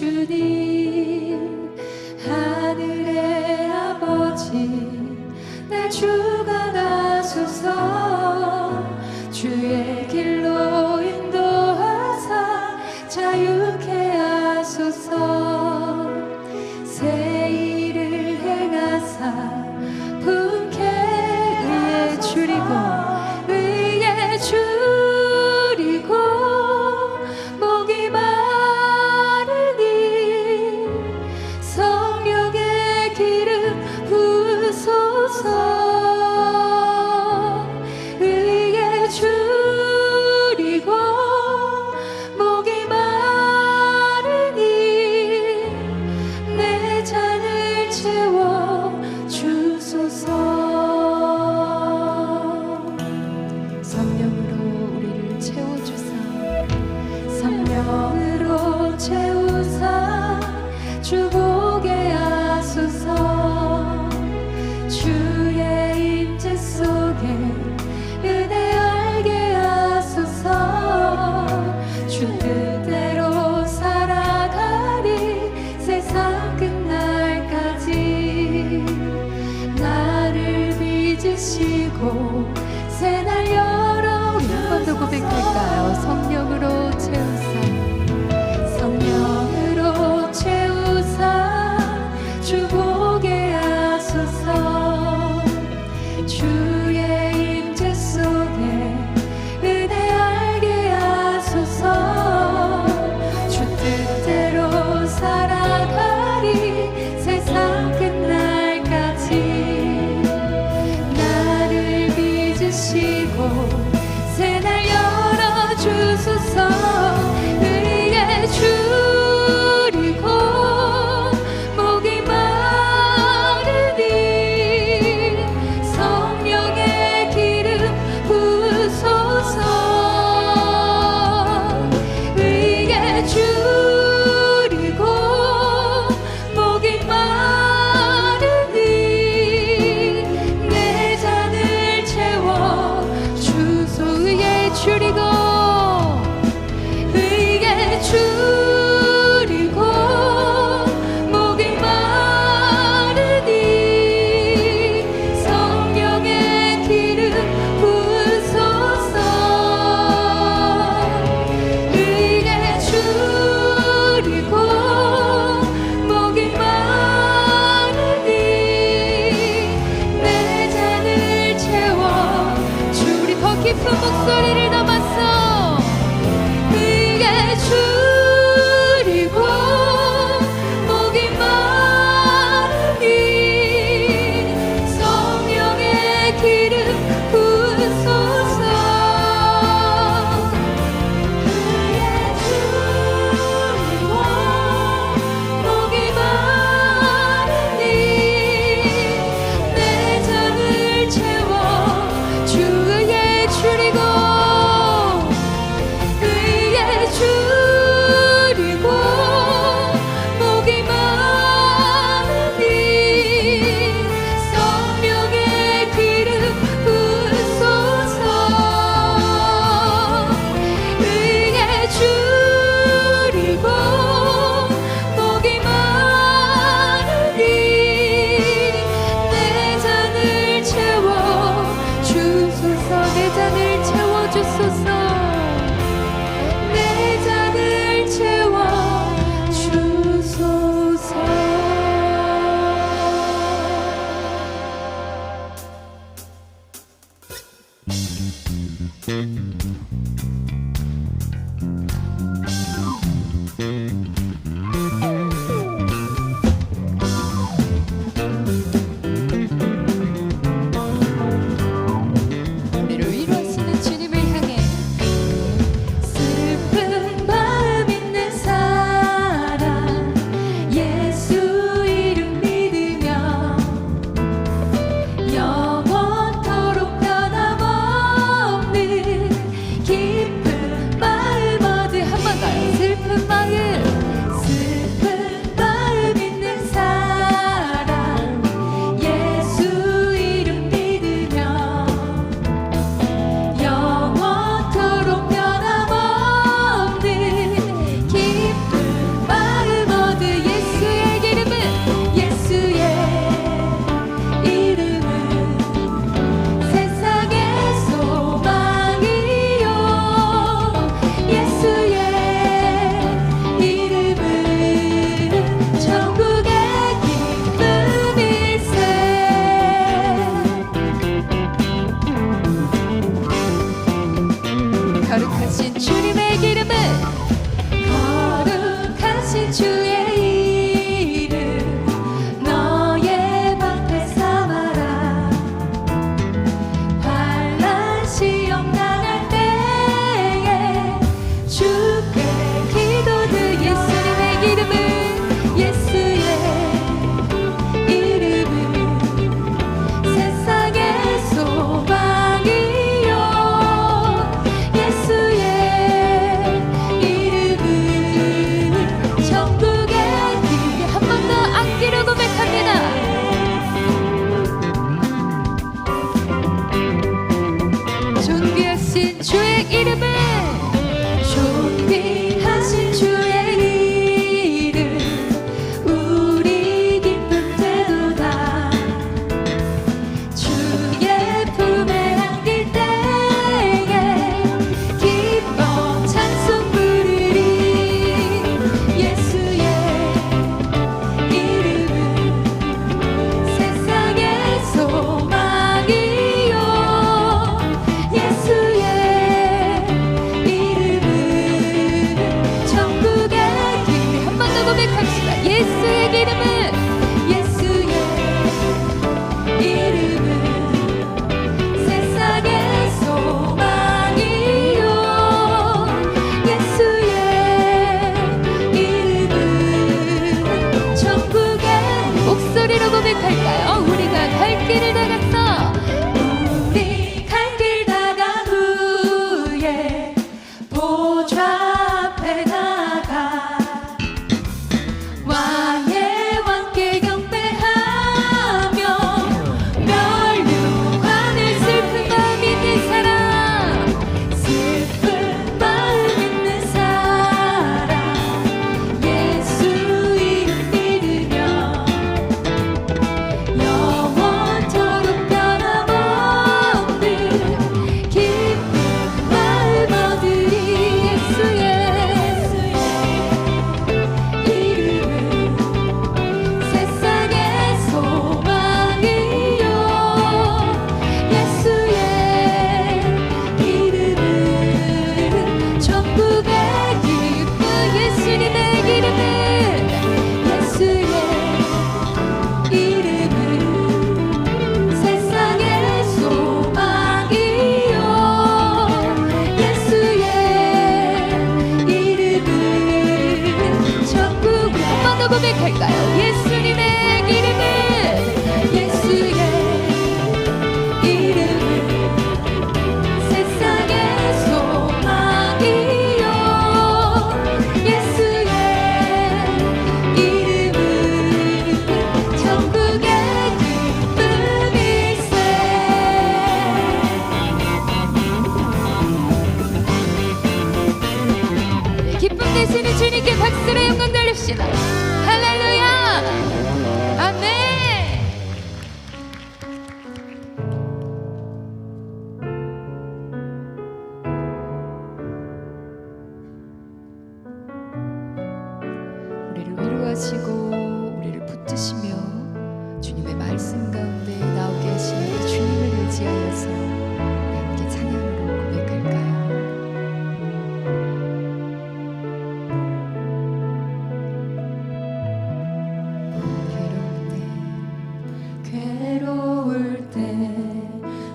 주님 하늘의 아버지 날 주관하소서 주의 길로 인도하사 자유케 하소서 새 일을 행하사 분께 의에 줄이고 의에 줄이고 목이 마르니 고백합시다. 예수의 이름은 세상의 소망이요. 예수의 이름은 천국의 목소리로 고백할까요? 우리가 갈 길을 나갔어. 우리 갈 길 나간 후에 보좌 앞에 나가 왕의 왕께 경배하며 멸류관을 슬픈 마음 있는 사람, 슬픈 마음 있는 사람, 예수 이름 믿으며 영원토록 변함없는 기쁜 마음 얻으리. 예수의 이름은 세상의 소망이요. 예수의 이름은 천국의 기쁨. 예수님의 이름은 세상의 소망이요. 예수의 이름은 천국. 한 번 더 고백할까요? 예수님의 이름은 세상의 소망이요. 예수의 이름은 천국의 기쁨일세. 네, 기쁨 되시는 주님께 박수로 영광 돌립시다. 할렐루야. 아멘. 우리를 위로하시고 우리를 붙드시며 주님의 말씀 가운데 나오게 하시는 그 주님을 의지하여서 우리 함께 찬양으로 고백할까요? 괴로울 때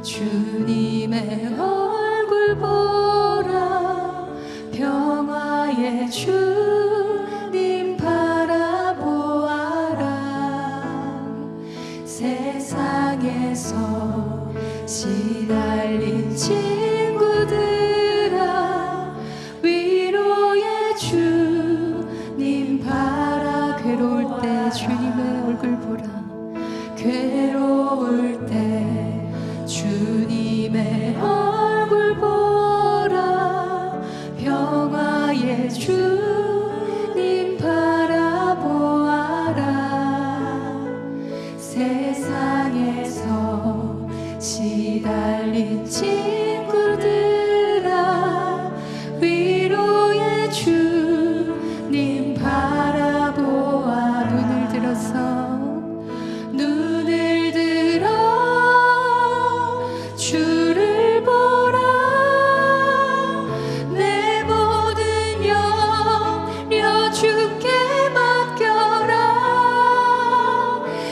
주님의 얼굴 보라. 평화의 주님 바라보아라. 세상에서 시달린 친구들아, 위로의 주님 바라. 괴로울 때 주님의 얼굴 보라. 괴로울 때 주님의 얼굴 보라. 평화의 주님 바라보아라. 세상에서 시달린 친구들아, 위로의 주님 바라보아. 눈을 들어서 주를 보라. 내 모든 염려 주께 맡겨라.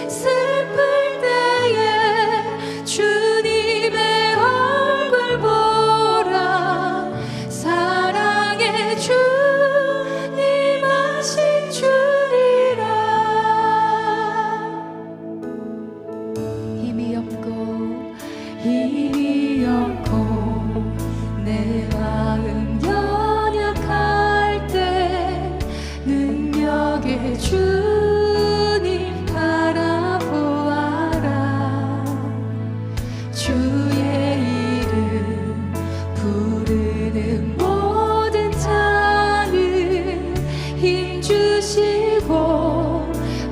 슬플 때에 주님의 얼굴 보라. 사랑의 주님 하신 주리라. 힘이 없고 내 마음 연약할 때 능력의 주님 바라보아라. 주의 이름 부르는 모든 자는 힘 주시고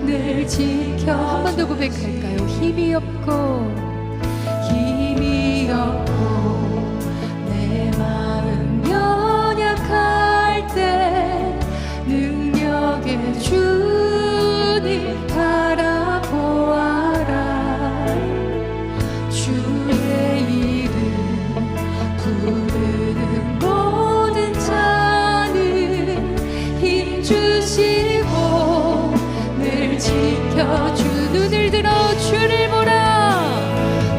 늘 지켜. 한 번 더 고백할까요? 힘이 없고 내 마음 연약할 때 능력의 주님 바라보아라. 주의 이름 부르는 모든 자는 힘 주시고 펴 주 눈을 들어 주를 보라.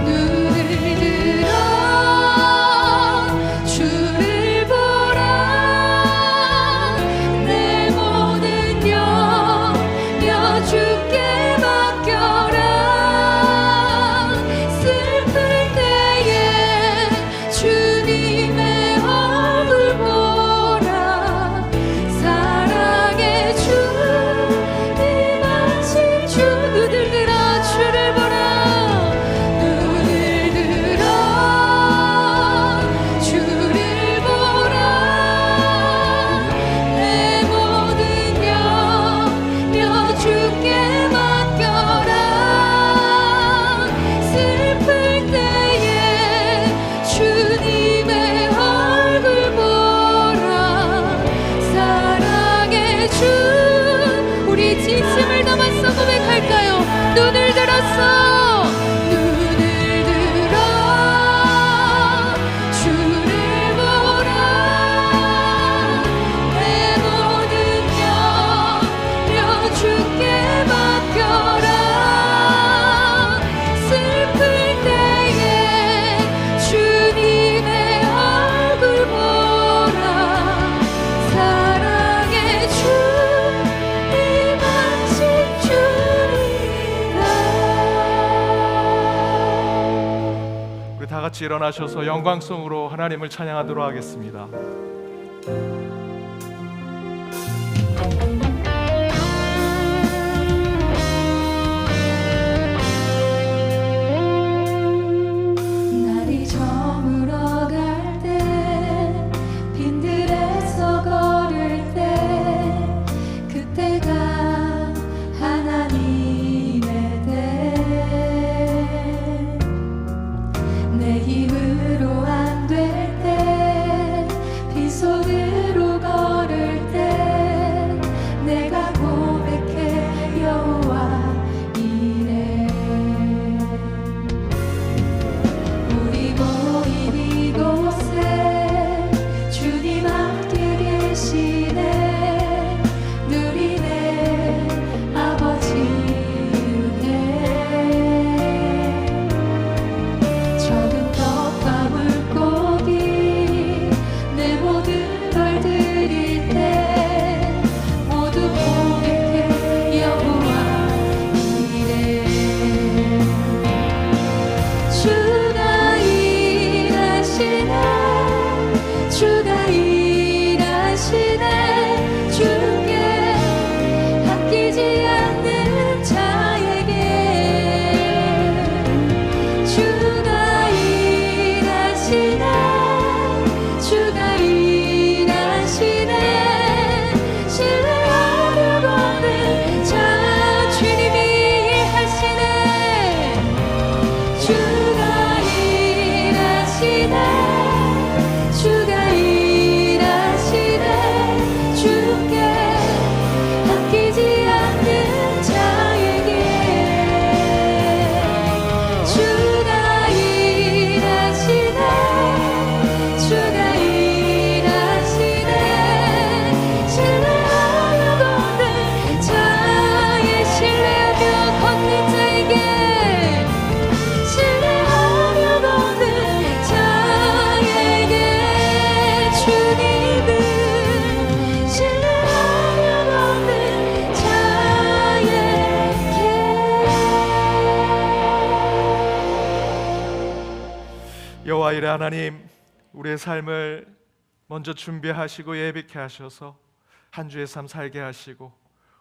눈을 들어 주를 보라. 내 모든 염려 주께 맡겨라. 슬플 때에 주님의 얼굴 보라. 사랑의 주 임하신 주. 눈을 들어 주를 보라. 눈을 들어 주를 보라. 내 모든 염려 주께 맡겨라. 슬플 때에 주님의 얼굴 보라. 사랑의 주. 우리 진심을 담아서 고백할까요? 눈을 들었어. 눈을 들어 주를 보라. 내 모든 염려 주께 맡겨라. 슬플 때에 주님의 얼굴 보라. 사랑의 주 임하신 주리라. 우리 다 같이 일어나셔서 영광송으로 하나님을 찬양하도록 하겠습니다. 날이 저물어갈 때 빈들에서 걸을 때 그때가 하나님의 때. 내 힘으로 안 될 때 빈손으로 걸을 때 내가 고백해 여호와 이래. 우리 모인 이곳에 주님 함께 계시네. 누리네 아버지 은혜. 적은 떡과 물고기 내 모든 걸 드릴 때 모두 고백해 여호와 이래. 주가 일하시네. 주가 일하시네. 주께 아끼지 않는 자에게. 주가 일하시네. 주가 일하시네. 신뢰하며 걷는 자. 주님이 일하시네. 주가 일하시네. 주가 일하시네. 주께 아끼지 않는 자에게. 주가 일하시네. 주가 일하시네. 신뢰하며 걷는 자의 신뢰하며 걷는 자에게. 신뢰하며 걷는 자에게. 주님은 신뢰하며 걷는 자에게. 여호와 이레 하나님, 우리의 삶을 먼저 준비하시고 예비케 하셔서 한 주의 삶 살게 하시고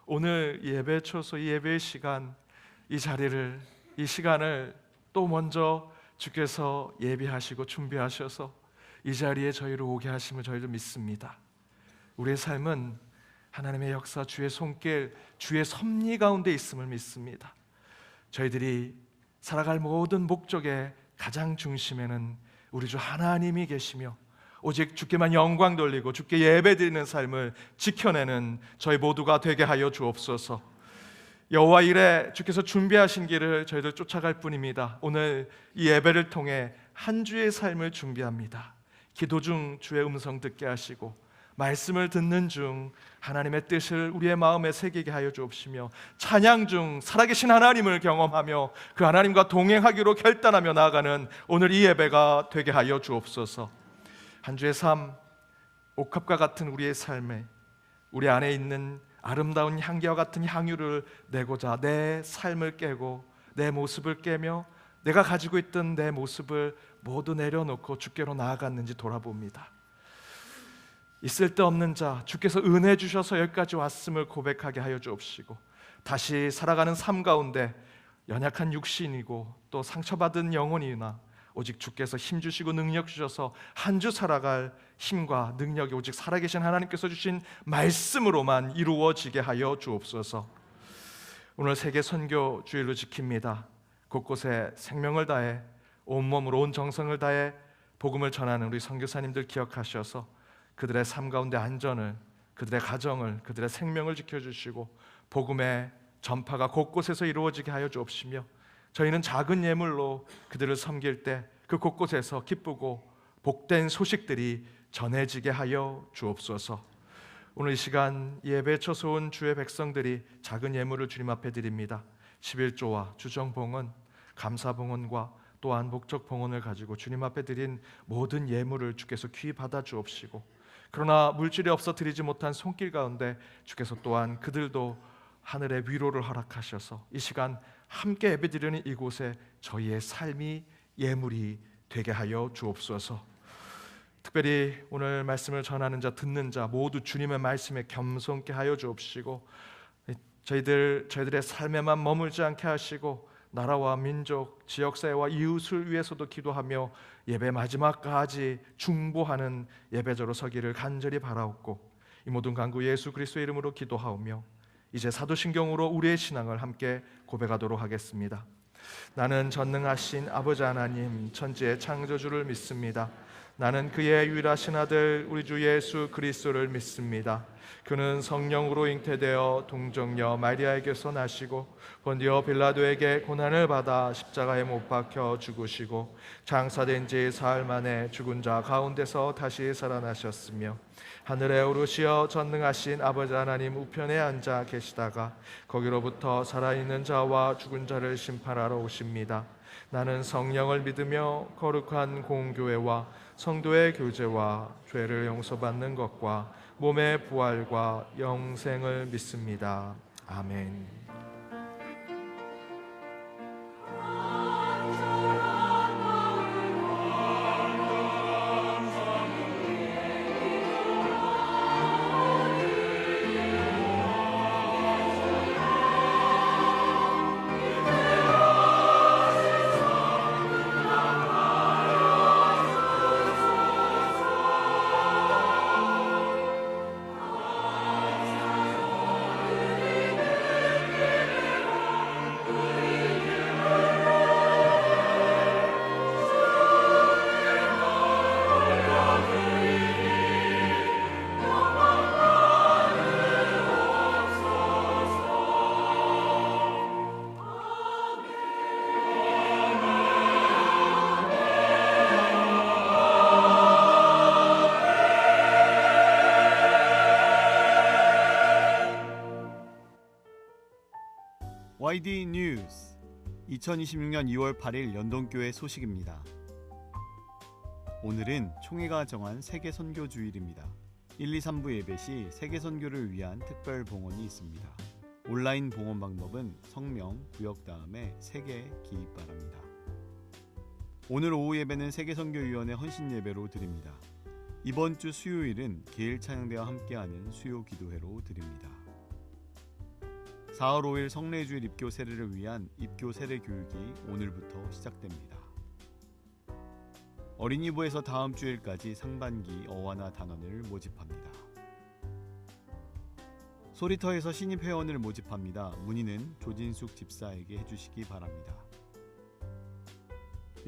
오늘 예배 초소 이 예배의 시간, 이 자리를, 이 시간을 또 먼저 주께서 예비하시고 준비하셔서 이 자리에 저희를 오게 하심을 저희를 믿습니다. 우리의 삶은 하나님의 역사, 주의 손길, 주의 섭리 가운데 있음을 믿습니다. 저희들이 살아갈 모든 목적의 가장 중심에는 우리 주 하나님이 계시며 오직 주께만 영광 돌리고 주께 예배드리는 삶을 지켜내는 저희 모두가 되게 하여 주옵소서. 여호와 이레 주께서 준비하신 길을 저희들 쫓아갈 뿐입니다. 오늘 이 예배를 통해 한 주의 삶을 준비합니다. 기도 중 주의 음성 듣게 하시고 말씀을 듣는 중 하나님의 뜻을 우리의 마음에 새기게 하여 주옵시며, 찬양 중 살아계신 하나님을 경험하며 그 하나님과 동행하기로 결단하며 나아가는 오늘 이 예배가 되게 하여 주옵소서. 한 주의 삶, 옥합과 같은 우리의 삶에 우리 안에 있는 아름다운 향기와 같은 향유를 내고자 내 삶을 깨고 내 모습을 깨며 내가 가지고 있던 내 모습을 모두 내려놓고 주께로 나아갔는지 돌아봅니다. 있을 데 없는 자, 주께서 은혜 주셔서 여기까지 왔음을 고백하게 하여 주옵시고, 다시 살아가는 삶 가운데 연약한 육신이고 또 상처받은 영혼이나 오직 주께서 힘 주시고 능력 주셔서 한 주 살아갈 힘과 능력이 오직 살아계신 하나님께서 주신 말씀으로만 이루어지게 하여 주옵소서. 오늘 세계 선교 주일로 지킵니다. 곳곳에 생명을 다해 온몸으로 온 정성을 다해 복음을 전하는 우리 선교사님들 기억하셔서 그들의 삶 가운데 안전을, 그들의 가정을, 그들의 생명을 지켜주시고 복음의 전파가 곳곳에서 이루어지게 하여 주옵시며, 저희는 작은 예물로 그들을 섬길 때 그 곳곳에서 기쁘고 복된 소식들이 전해지게 하여 주옵소서. 오늘 이 시간 예배에 쳐서 온 주의 백성들이 작은 예물을 주님 앞에 드립니다. 11조와 주정봉헌, 감사봉헌과 또한 목적봉헌을 가지고 주님 앞에 드린 모든 예물을 주께서 귀히 받아 주옵시고, 그러나 물질이 없어 드리지 못한 손길 가운데 주께서 또한 그들도 하늘의 위로를 허락하셔서 이 시간 함께 예배드리는 이곳에 저희의 삶이 예물이 되게 하여 주옵소서. 특별히 오늘 말씀을 전하는 자, 듣는 자 모두 주님의 말씀에 겸손케 하여 주옵시고, 저희들의 삶에만 머물지 않게 하시고 나라와 민족, 지역사회와 이웃을 위해서도 기도하며 예배 마지막까지 중보하는 예배자로 서기를 간절히 바라옵고, 이 모든 간구 예수 그리스도의 이름으로 기도하오며 이제 사도신경으로 우리의 신앙을 함께 고백하도록 하겠습니다. 나는 전능하신 아버지 하나님 천지의 창조주를 믿습니다. 나는 그의 유일하신 아들 우리 주 예수 그리스도를 믿습니다. 그는 성령으로 잉태되어 동정녀 마리아에게서 나시고 본디오 빌라도에게 고난을 받아 십자가에 못 박혀 죽으시고 장사된 지 사흘 만에 죽은 자 가운데서 다시 살아나셨으며 하늘에 오르시어 전능하신 아버지 하나님 우편에 앉아 계시다가 거기로부터 살아있는 자와 죽은 자를 심판하러 오십니다. 나는 성령을 믿으며 거룩한 공교회와 성도의 교제와 죄를 용서받는 것과 몸의 부활과 영생을 믿습니다. 아멘. YD 뉴스 2026년 2월 8일 연동교회 소식입니다. 오늘은 총회가 정한 세계 선교 주일입니다. 1, 2, 3부 예배 시 세계 선교를 위한 특별 봉헌이 있습니다. 온라인 봉헌 방법은 성명, 구역 다음에 세계 기입 바랍니다. 오늘 오후 예배는 세계선교위원회 헌신 예배로 드립니다. 이번 주 수요일은 계일 찬양대와 함께하는 수요 기도회로 드립니다. 4월 5일 성례주일 입교 세례를 위한 입교 세례 교육이 오늘부터 시작됩니다. 어린이부에서 다음 주일까지 상반기 어화나 단원을 모집합니다. 소리터에서 신입 회원을 모집합니다. 문의는 조진숙 집사에게 해주시기 바랍니다.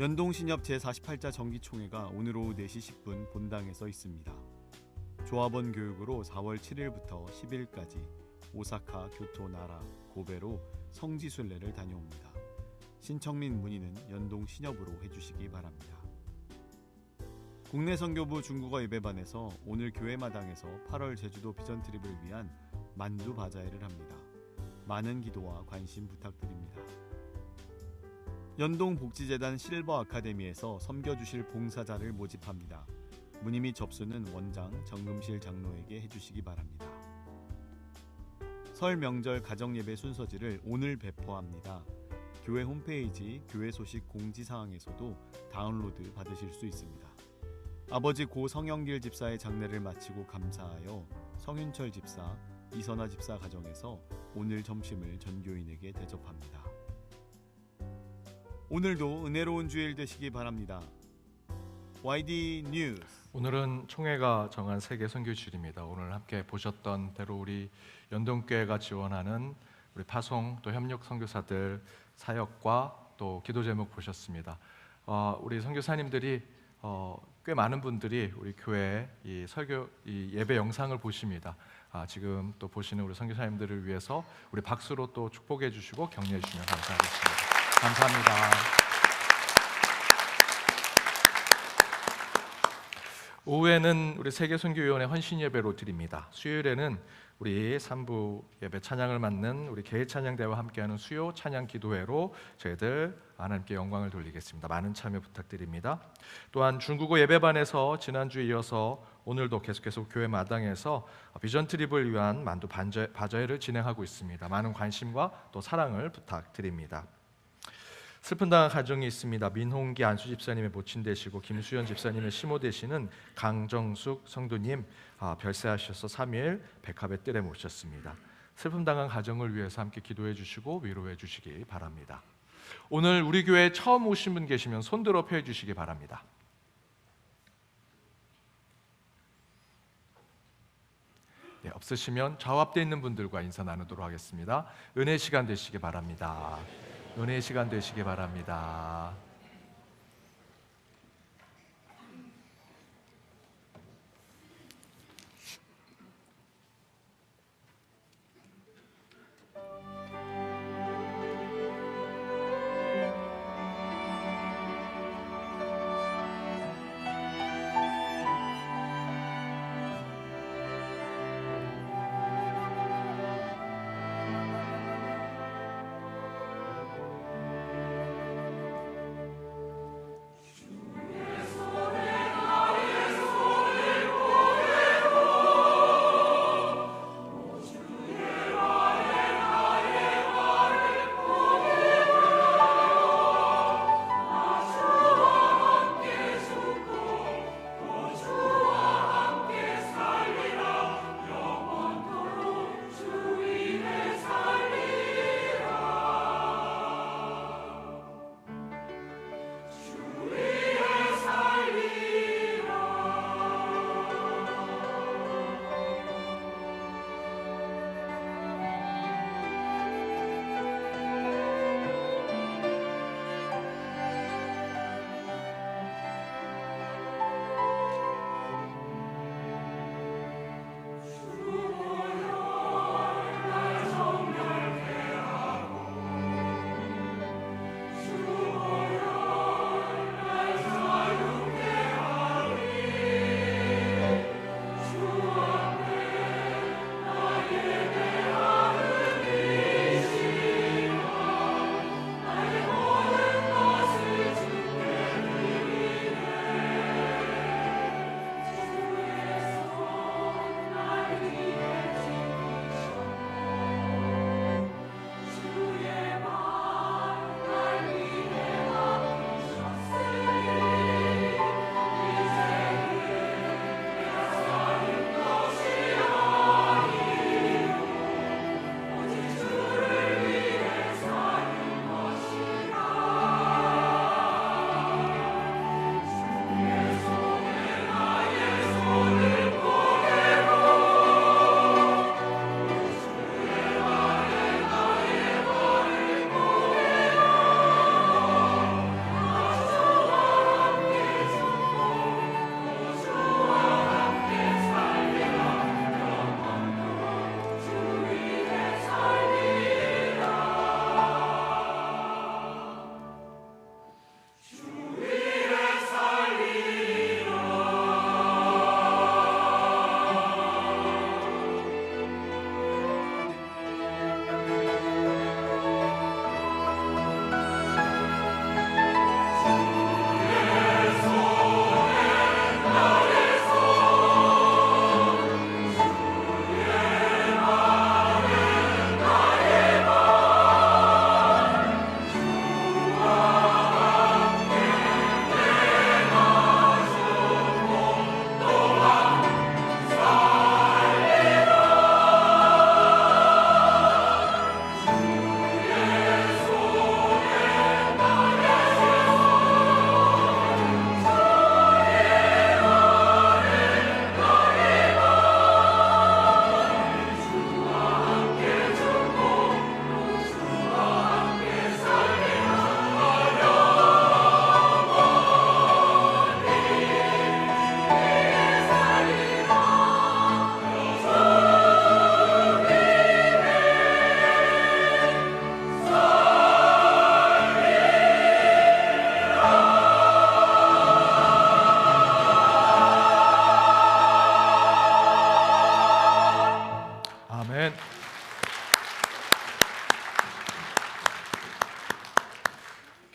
연동신협 제48자 정기총회가 오늘 오후 4시 10분 본당에서 있습니다. 조합원 교육으로 4월 7일부터 10일까지 오사카, 교토, 나라, 고베로 성지순례를 다녀옵니다. 신청 및 문의는 연동신협으로 해주시기 바랍니다. 국내 선교부 중국어 예배반에서 오늘 교회마당에서 8월 제주도 비전 트립을 위한 만두 바자회를 합니다. 많은 기도와 관심 부탁드립니다. 연동복지재단 실버 아카데미에서 섬겨주실 봉사자를 모집합니다. 문의 및 접수는 원장 정금실 장로에게 해주시기 바랍니다. 설 명절 가정예배 순서지를 오늘 배포합니다. 교회 홈페이지 교회 소식 공지사항에서도 다운로드 받으실 수 있습니다. 아버지 고 성영길 집사의 장례를 마치고 감사하여 성윤철 집사, 이선아 집사 가정에서 오늘 점심을 전교인에게 대접합니다. 오늘도 은혜로운 주일 되시기 바랍니다. YD 뉴스. 오늘은 총회가 정한 세계 선교주일입니다. 오늘 함께 보셨던 대로 우리 연동교회가 지원하는 우리 파송 또 협력 선교사들 사역과 또 기도 제목 보셨습니다. 우리 선교사님들이 꽤 많은 분들이 우리 교회 이 설교 이 예배 영상을 보십니다. 지금 또 보시는 우리 선교사님들을 위해서 우리 박수로 또 축복해 주시고 격려해 주시면 감사하겠습니다. 감사합니다. 오후에는 우리 세계선교위원회 헌신 예배로 드립니다. 수요일에는 우리 3부 예배 찬양을 맡는 우리 개찬양대와 함께하는 수요 찬양 기도회로 저희들 하나님께 영광을 돌리겠습니다. 많은 참여 부탁드립니다. 또한 중국어 예배반에서 지난주에 이어서 오늘도 계속해서 교회 마당에서 비전 트립을 위한 만두 바자회를 진행하고 있습니다. 많은 관심과 또 사랑을 부탁드립니다. 슬픈 당한 가정이 있습니다. 민홍기 안수 집사님의 모친 되시고 김수연 집사님의 시모 되시는 강정숙 성도님 별세하셔서 3일 백합의 뜰에 모셨습니다. 슬픔 당한 가정을 위해서 함께 기도해 주시고 위로해 주시기 바랍니다. 오늘 우리 교회에 처음 오신 분 계시면 손들어 펴 주시기 바랍니다. 네, 없으시면 좌우 앞에 있는 분들과 인사 나누도록 하겠습니다. 은혜 시간 되시기 바랍니다. 은혜의 시간 되시기 바랍니다.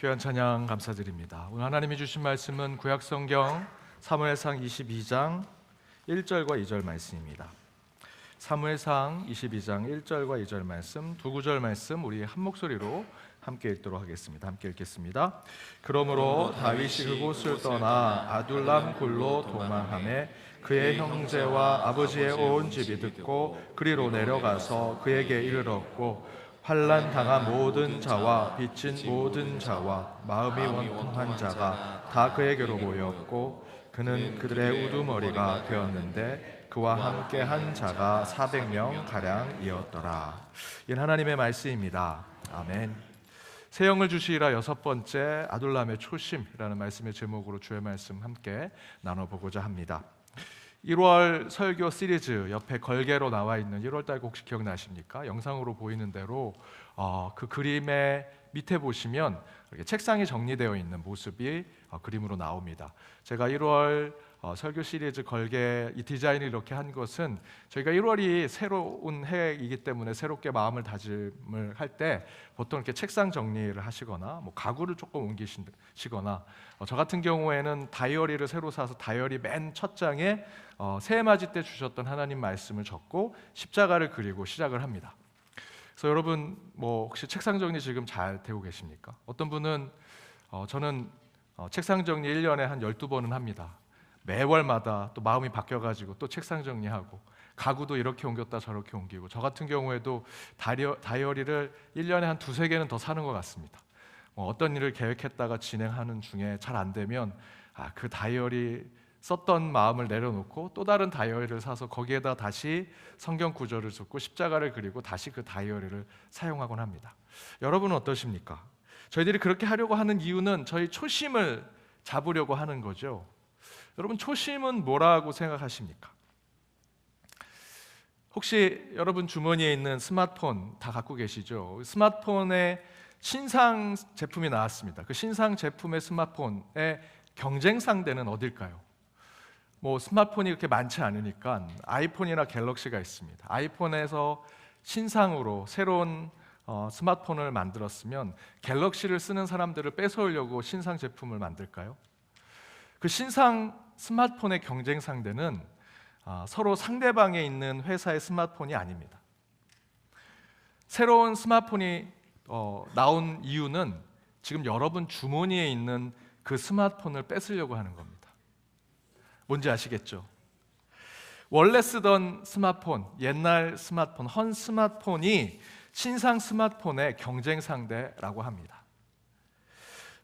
귀한 찬양 감사드립니다. 오늘 하나님이 주신 말씀은 구약성경 사무엘상 22장 1절과 2절 말씀입니다. 사무엘상 22장 1절과 2절 말씀, 두 구절 말씀 우리 한 목소리로 함께 읽도록 하겠습니다. 함께 읽겠습니다. 그러므로 다윗이 그곳을 떠나 아둘람 굴로 도망하매 그의 형제와 아버지의 온 집이 듣고 그리로 내려가서 그에게 이르렀고 환난 당한 모든 자와 빚진 모든 자와 마음이 원통한 자가 다 그에게로 모였고 그는 그들의 우두머리가 되었는데 그와 함께 한 자가 400명 가량이었더라. 이 하나님의 말씀입니다. 아멘. 새 영을 주시리라 여섯 번째 아둘람의 초심이라는 말씀의 제목으로 주의 말씀 함께 나눠보고자 합니다. 1월 설교 시리즈 옆에 걸개로 나와 있는 1월달 혹시 기억나십니까? 영상으로 보이는 대로 그 그림의 밑에 보시면 이렇게 책상이 정리되어 있는 모습이 그림으로 나옵니다. 제가 1월 설교 시리즈 걸개 이 디자인을 이렇게 한 것은 저희가 1월이 새로운 해이기 때문에 새롭게 마음을 다짐을 할 때 보통 이렇게 책상 정리를 하시거나 뭐 가구를 조금 옮기시거나 저 같은 경우에는 다이어리를 새로 사서 다이어리 맨 첫 장에 새해 맞이 때 주셨던 하나님 말씀을 적고 십자가를 그리고 시작을 합니다. 그래서 여러분 뭐 혹시 책상 정리 지금 잘 되고 계십니까? 어떤 분은 저는 책상 정리 1년에 한 12번은 합니다. 매월마다 또 마음이 바뀌어가지고 또 책상 정리하고 가구도 이렇게 옮겼다 저렇게 옮기고 저 같은 경우에도 다이어리를 1년에 한 두세 개는 더 사는 것 같습니다. 어떤 일을 계획했다가 진행하는 중에 잘 안 되면 그 다이어리 썼던 마음을 내려놓고 또 다른 다이어리를 사서 거기에다 다시 성경 구절을 적고 십자가를 그리고 다시 그 다이어리를 사용하곤 합니다. 여러분은 어떠십니까? 저희들이 그렇게 하려고 하는 이유는 저희 초심을 잡으려고 하는 거죠. 여러분 초심은 뭐라고 생각하십니까? 혹시 여러분 주머니에 있는 스마트폰 다 갖고 계시죠? 스마트폰에 신상 제품이 나왔습니다. 그 신상 제품의 스마트폰의 경쟁 상대는 어딜까요? 뭐 스마트폰이 그렇게 많지 않으니까 아이폰이나 갤럭시가 있습니다. 아이폰에서 신상으로 새로운 스마트폰을 만들었으면 갤럭시를 쓰는 사람들을 뺏어오려고 신상 제품을 만들까요? 그 신상 스마트폰의 경쟁 상대는 서로 상대방에 있는 회사의 스마트폰이 아닙니다. 새로운 스마트폰이 나온 이유는 지금 여러분 주머니에 있는 그 스마트폰을 뺏으려고 하는 겁니다. 뭔지 아시겠죠? 원래 쓰던 스마트폰, 옛날 스마트폰, 헌 스마트폰이 신상 스마트폰의 경쟁 상대라고 합니다.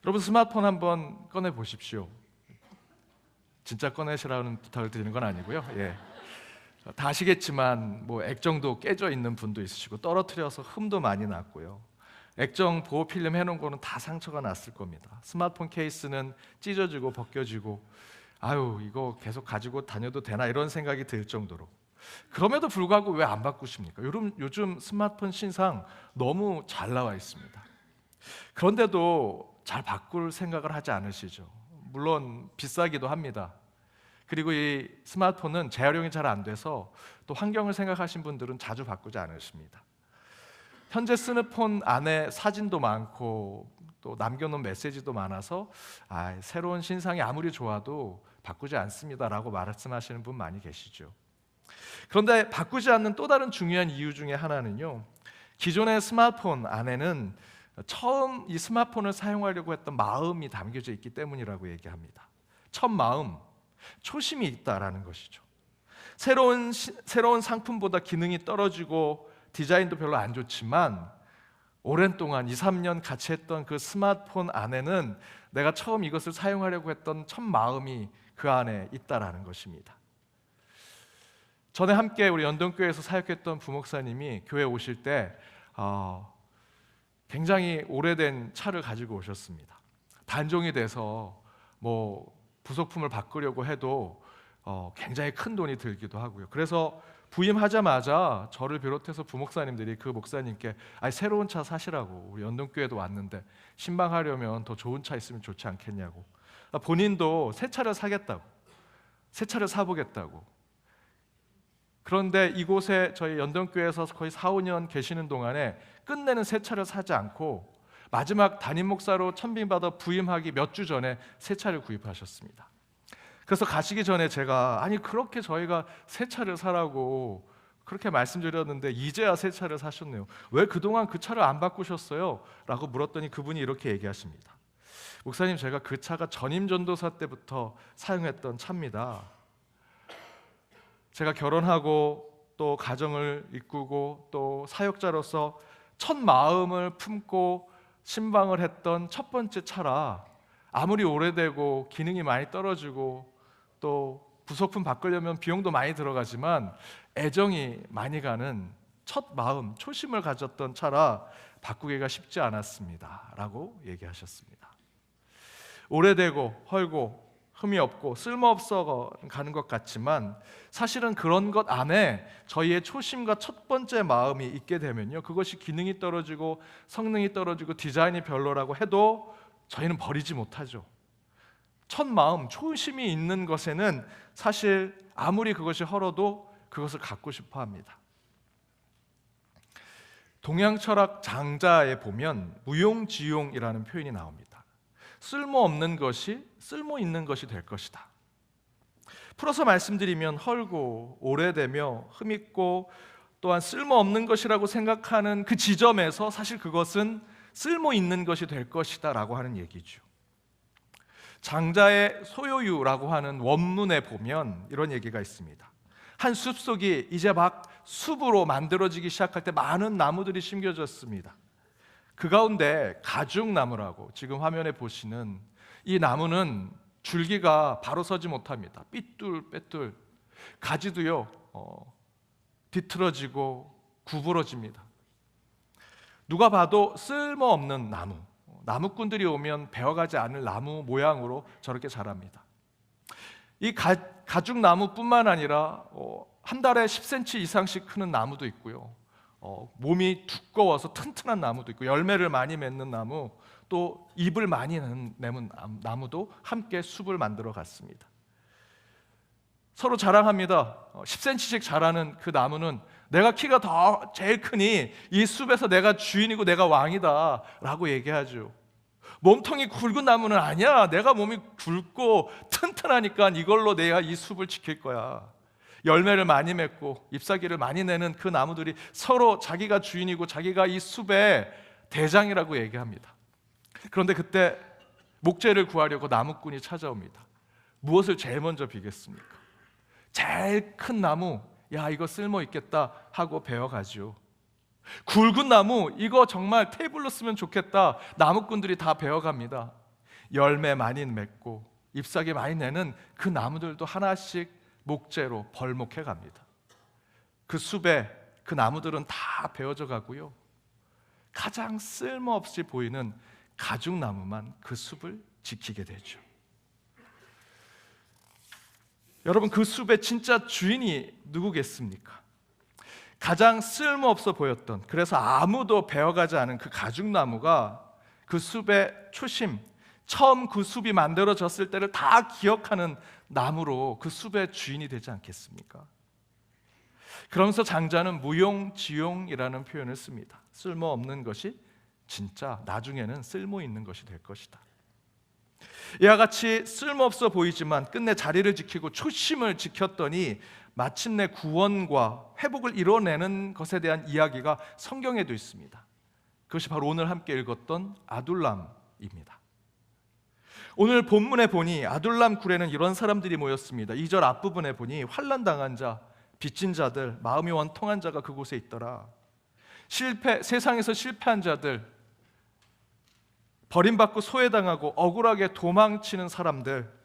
여러분 스마트폰 한번 꺼내 보십시오. 진짜 꺼내시라는 부탁을 드리는 건 아니고요. 다 아시겠지만 뭐 액정도 깨져 있는 분도 있으시고 떨어뜨려서 흠도 많이 났고요. 액정 보호 필름 해놓은 거는 다 상처가 났을 겁니다. 스마트폰 케이스는 찢어지고 벗겨지고 아유 이거 계속 가지고 다녀도 되나 이런 생각이 들 정도로 그럼에도 불구하고 왜 안 바꾸십니까? 요즘 스마트폰 신상 너무 잘 나와 있습니다. 그런데도 잘 바꿀 생각을 하지 않으시죠? 물론 비싸기도 합니다. 그리고 이 스마트폰은 재활용이 잘 안 돼서 또 환경을 생각하신 분들은 자주 바꾸지 않으십니다. 현재 쓰는 폰 안에 사진도 많고 또 남겨놓은 메시지도 많아서 새로운 신상이 아무리 좋아도 바꾸지 않습니다라고 말씀하시는 분 많이 계시죠. 그런데 바꾸지 않는 또 다른 중요한 이유 중에 하나는요, 기존의 스마트폰 안에는 처음 이 스마트폰을 사용하려고 했던 마음이 담겨져 있기 때문이라고 얘기합니다. 첫 마음, 초심이 있다라는 것이죠. 새로운 상품보다 기능이 떨어지고 디자인도 별로 안 좋지만 오랜 동안 2, 3년 같이 했던 그 스마트폰 안에는 내가 처음 이것을 사용하려고 했던 첫 마음이 그 안에 있다라는 것입니다. 전에 함께 우리 연동교회에서 사역했던 부목사님이 교회 오실 때 굉장히 오래된 차를 가지고 오셨습니다. 단종이 돼서 뭐 부속품을 바꾸려고 해도 굉장히 큰 돈이 들기도 하고요. 그래서 부임하자마자 저를 비롯해서 부목사님들이 그 목사님께 새로운 차 사시라고, 우리 연동교회도 왔는데 신방하려면 더 좋은 차 있으면 좋지 않겠냐고, 본인도 새 차를 사겠다고, 새 차를 사보겠다고. 그런데 이곳에 저희 연동교회에서 거의 4, 5년 계시는 동안에 끝내는 새 차를 사지 않고 마지막 담임 목사로 천빙받아 부임하기 몇 주 전에 새 차를 구입하셨습니다. 그래서 가시기 전에 제가 아니 그렇게 저희가 새 차를 사라고 그렇게 말씀드렸는데 이제야 새 차를 사셨네요. 왜 그동안 그 차를 안 바꾸셨어요? 라고 물었더니 그분이 이렇게 얘기하십니다. 목사님, 제가 그 차가 전임 전도사 때부터 사용했던 차입니다. 제가 결혼하고 또 가정을 이끌고 또 사역자로서 첫 마음을 품고 신방을 했던 첫 번째 차라 아무리 오래되고 기능이 많이 떨어지고 또 부속품 바꾸려면 비용도 많이 들어가지만 애정이 많이 가는 첫 마음, 초심을 가졌던 차라 바꾸기가 쉽지 않았습니다 라고 얘기하셨습니다. 오래되고 헐고 흠이 없고 쓸모없어 가는 것 같지만 사실은 그런 것 안에 저희의 초심과 첫 번째 마음이 있게 되면요, 그것이 기능이 떨어지고 성능이 떨어지고 디자인이 별로라고 해도 저희는 버리지 못하죠. 첫 마음, 초심이 있는 것에는 사실 아무리 그것이 헐어도 그것을 갖고 싶어 합니다. 동양 철학 장자에 보면 무용지용이라는 표현이 나옵니다. 쓸모없는 것이 쓸모 있는 것이 될 것이다. 풀어서 말씀드리면 헐고 오래되며 흠있고 또한 쓸모없는 것이라고 생각하는 그 지점에서 사실 그것은 쓸모 있는 것이 될 것이다 라고 하는 얘기죠. 장자의 소요유라고 하는 원문에 보면 이런 얘기가 있습니다. 한 숲속이 이제 막 숲으로 만들어지기 시작할 때 많은 나무들이 심겨졌습니다. 그 가운데 가죽나무라고 지금 화면에 보시는 이 나무는 줄기가 바로 서지 못합니다. 삐뚤빼뚤, 가지도요 뒤틀어지고 구부러집니다. 누가 봐도 쓸모없는 나무, 나무꾼들이 오면 베어가지 않을 나무 모양으로 저렇게 자랍니다. 이 가죽나무뿐만 아니라 한 달에 10cm 이상씩 크는 나무도 있고요, 몸이 두꺼워서 튼튼한 나무도 있고, 열매를 많이 맺는 나무, 또 잎을 많이 내는 나무도 함께 숲을 만들어 갔습니다. 서로 자랑합니다. 10cm씩 자라는 그 나무는 내가 키가 더 제일 크니 이 숲에서 내가 주인이고 내가 왕이다 라고 얘기하죠. 몸통이 굵은 나무는 아니야, 내가 몸이 굵고 튼튼하니까 이걸로 내가 이 숲을 지킬 거야. 열매를 많이 맺고 잎사귀를 많이 내는 그 나무들이 서로 자기가 주인이고 자기가 이 숲의 대장이라고 얘기합니다. 그런데 그때 목재를 구하려고 나무꾼이 찾아옵니다. 무엇을 제일 먼저 비겠습니까? 제일 큰 나무, 야 이거 쓸모 있겠다 하고 베어가죠. 굵은 나무, 이거 정말 테이블로 쓰면 좋겠다, 나무꾼들이 다 베어갑니다. 열매 많이 맺고 잎사귀 많이 내는 그 나무들도 하나씩 목재로 벌목해 갑니다. 그 숲에 그 나무들은 다 베어져 가고요, 가장 쓸모없이 보이는 가죽나무만 그 숲을 지키게 되죠. 여러분, 그 숲의 진짜 주인이 누구겠습니까? 가장 쓸모없어 보였던, 그래서 아무도 베어가지 않은 그 가죽나무가 그 숲의 초심, 처음 그 숲이 만들어졌을 때를 다 기억하는 나무로 그 숲의 주인이 되지 않겠습니까? 그러면서 장자는 무용지용이라는 표현을 씁니다. 쓸모없는 것이 진짜 나중에는 쓸모 있는 것이 될 것이다. 이와 같이 쓸모없어 보이지만 끝내 자리를 지키고 초심을 지켰더니 마침내 구원과 회복을 이뤄내는 것에 대한 이야기가 성경에도 있습니다. 그것이 바로 오늘 함께 읽었던 아둘람입니다. 오늘 본문에 보니 아둘람 굴에는 이런 사람들이 모였습니다. 2절 앞부분에 보니 환난당한 자, 빚진 자들, 마음이 원통한 자가 그곳에 있더라. 세상에서 실패한 자들, 버림받고 소외당하고 억울하게 도망치는 사람들,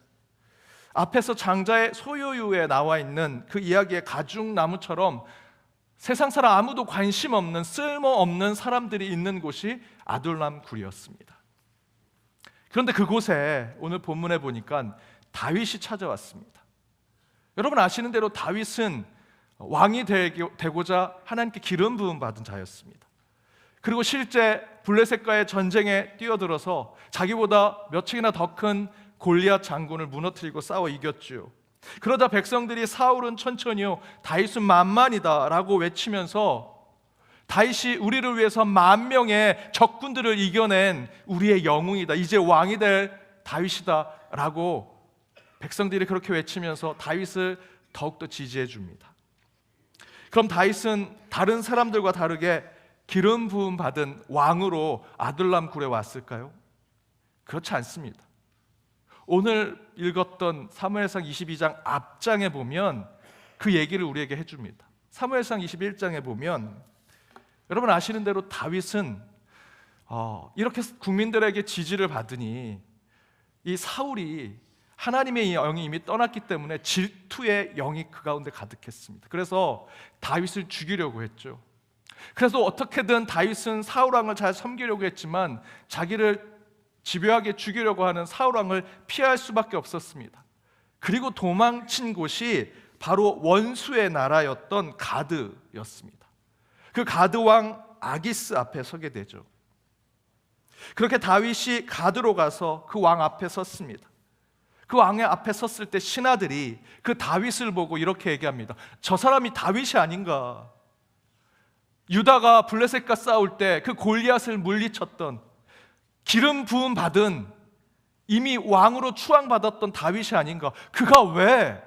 앞에서 장자의 소요유에 나와 있는 그 이야기의 가죽나무처럼 세상 사람 아무도 관심 없는 쓸모없는 사람들이 있는 곳이 아둘람 굴이었습니다. 그런데 그곳에 오늘 본문에 보니까 다윗이 찾아왔습니다. 여러분 아시는 대로 다윗은 왕이 되고자 하나님께 기름 부음 받은 자였습니다. 그리고 실제 블레셋과의 전쟁에 뛰어들어서 자기보다 몇 층이나 더 큰 골리앗 장군을 무너뜨리고 싸워 이겼죠. 그러자 백성들이 사울은 천천히요, 다윗은 만만이다 라고 외치면서 다윗이 우리를 위해서 10,000명의 적군들을 이겨낸 우리의 영웅이다. 이제 왕이 될 다윗이다 라고 백성들이 그렇게 외치면서 다윗을 더욱더 지지해 줍니다. 그럼 다윗은 다른 사람들과 다르게 기름 부음 받은 왕으로 아둘람 굴에 왔을까요? 그렇지 않습니다. 오늘 읽었던 사무엘상 22장 앞장에 보면 그 얘기를 우리에게 해줍니다. 사무엘상 21장에 보면 여러분 아시는 대로 다윗은 이렇게 국민들에게 지지를 받으니 이 사울이 하나님의 영이 이미 떠났기 때문에 질투의 영이 그 가운데 가득했습니다. 그래서 다윗을 죽이려고 했죠. 그래서 어떻게든 다윗은 사울 왕을 잘 섬기려고 했지만 자기를 집요하게 죽이려고 하는 사울 왕을 피할 수밖에 없었습니다. 그리고 도망친 곳이 바로 원수의 나라였던 가드였습니다. 그 가드 왕 아기스 앞에 서게 되죠. 그렇게 다윗이 가드로 가서 그 왕 앞에 섰습니다. 그 왕의 앞에 섰을 때 신하들이 그 다윗을 보고 이렇게 얘기합니다. 저 사람이 다윗이 아닌가? 유다가 블레셋과 싸울 때 그 골리앗을 물리쳤던 기름 부음 받은 이미 왕으로 추앙받았던 다윗이 아닌가? 그가 왜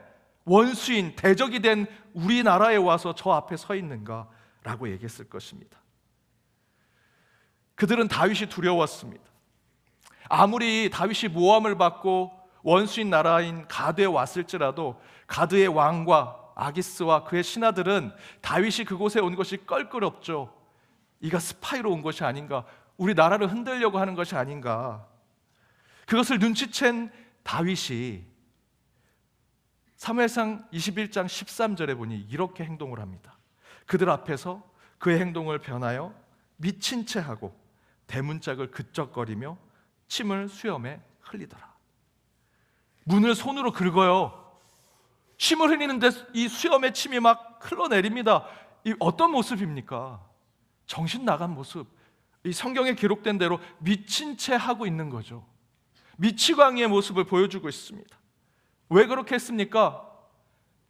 원수인 대적이 된 우리나라에 와서 저 앞에 서 있는가? 라고 얘기했을 것입니다. 그들은 다윗이 두려웠습니다. 아무리 다윗이 모함을 받고 원수인 나라인 가드에 왔을지라도 가드의 왕과 아기스와 그의 신하들은 다윗이 그곳에 온 것이 껄끄럽죠. 이가 스파이로 온 것이 아닌가, 우리 나라를 흔들려고 하는 것이 아닌가. 그것을 눈치챈 다윗이 사무엘상 21장 13절에 보니 이렇게 행동을 합니다. 그들 앞에서 그의 행동을 변하여 미친 채 하고 대문짝을 그쩍거리며 침을 수염에 흘리더라. 문을 손으로 긁어요. 침을 흘리는데 이 수염에 침이 막 흘러내립니다. 이 어떤 모습입니까? 정신 나간 모습. 이 성경에 기록된 대로 미친 채 하고 있는 거죠. 미치광이의 모습을 보여주고 있습니다. 왜 그렇게 했습니까?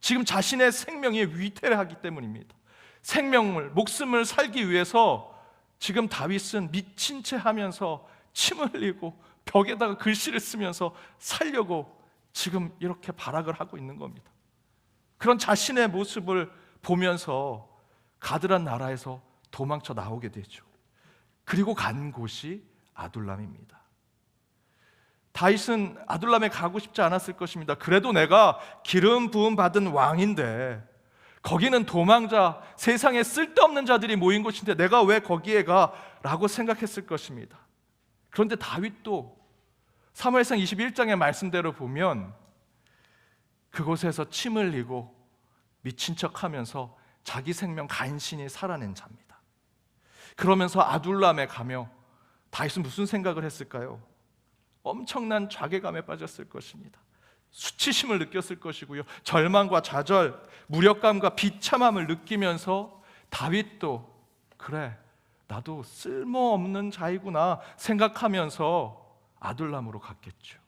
지금 자신의 생명이 위태하기 때문입니다. 생명을, 목숨을 살기 위해서 지금 다윗은 미친 채 하면서 침을 흘리고 벽에다가 글씨를 쓰면서 살려고 지금 이렇게 발악을 하고 있는 겁니다. 그런 자신의 모습을 보면서 가드란 나라에서 도망쳐 나오게 되죠. 그리고 간 곳이 아둘람입니다. 다윗은 아둘람에 가고 싶지 않았을 것입니다. 그래도 내가 기름 부음 받은 왕인데 거기는 도망자, 세상에 쓸데없는 자들이 모인 곳인데 내가 왜 거기에 가? 라고 생각했을 것입니다. 그런데 다윗도 사무엘상 21장의 말씀대로 보면 그곳에서 침 흘리고 미친 척하면서 자기 생명 간신히 살아낸 자입니다. 그러면서 아둘람에 가며 다윗은 무슨 생각을 했을까요? 엄청난 좌괴감에 빠졌을 것입니다. 수치심을 느꼈을 것이고요, 절망과 좌절, 무력감과 비참함을 느끼면서 다윗도 그래, 나도 쓸모없는 자이구나 생각하면서 아둘람으로 갔겠죠.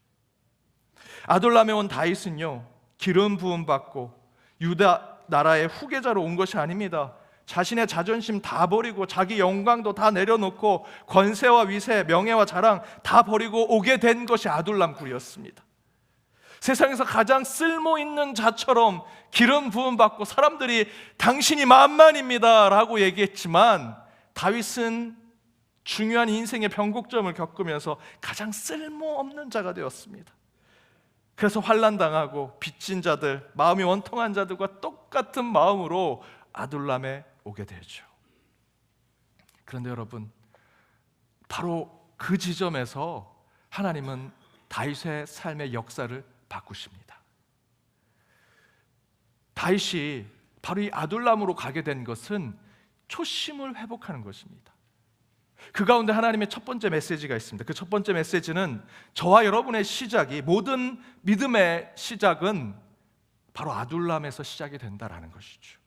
아둘람에 온 다윗은요, 기름 부음 받고 유다 나라의 후계자로 온 것이 아닙니다. 자신의 자존심 다 버리고 자기 영광도 다 내려놓고 권세와 위세, 명예와 자랑 다 버리고 오게 된 것이 아둘람 굴이었습니다. 세상에서 가장 쓸모있는 자처럼 기름 부음 받고 사람들이 당신이 만만입니다 라고 얘기했지만 다윗은 중요한 인생의 변곡점을 겪으면서 가장 쓸모없는 자가 되었습니다. 그래서 환난당하고 빚진 자들, 마음이 원통한 자들과 똑같은 마음으로 아둘람에 오게 되죠. 그런데 여러분, 바로 그 지점에서 하나님은 다윗의 삶의 역사를 바꾸십니다. 다윗이 바로 이 아둘람으로 가게 된 것은 초심을 회복하는 것입니다. 그 가운데 하나님의 첫 번째 메시지가 있습니다. 그 첫 번째 메시지는 저와 여러분의 시작이, 모든 믿음의 시작은 바로 아둘람에서 시작이 된다라는 것이죠.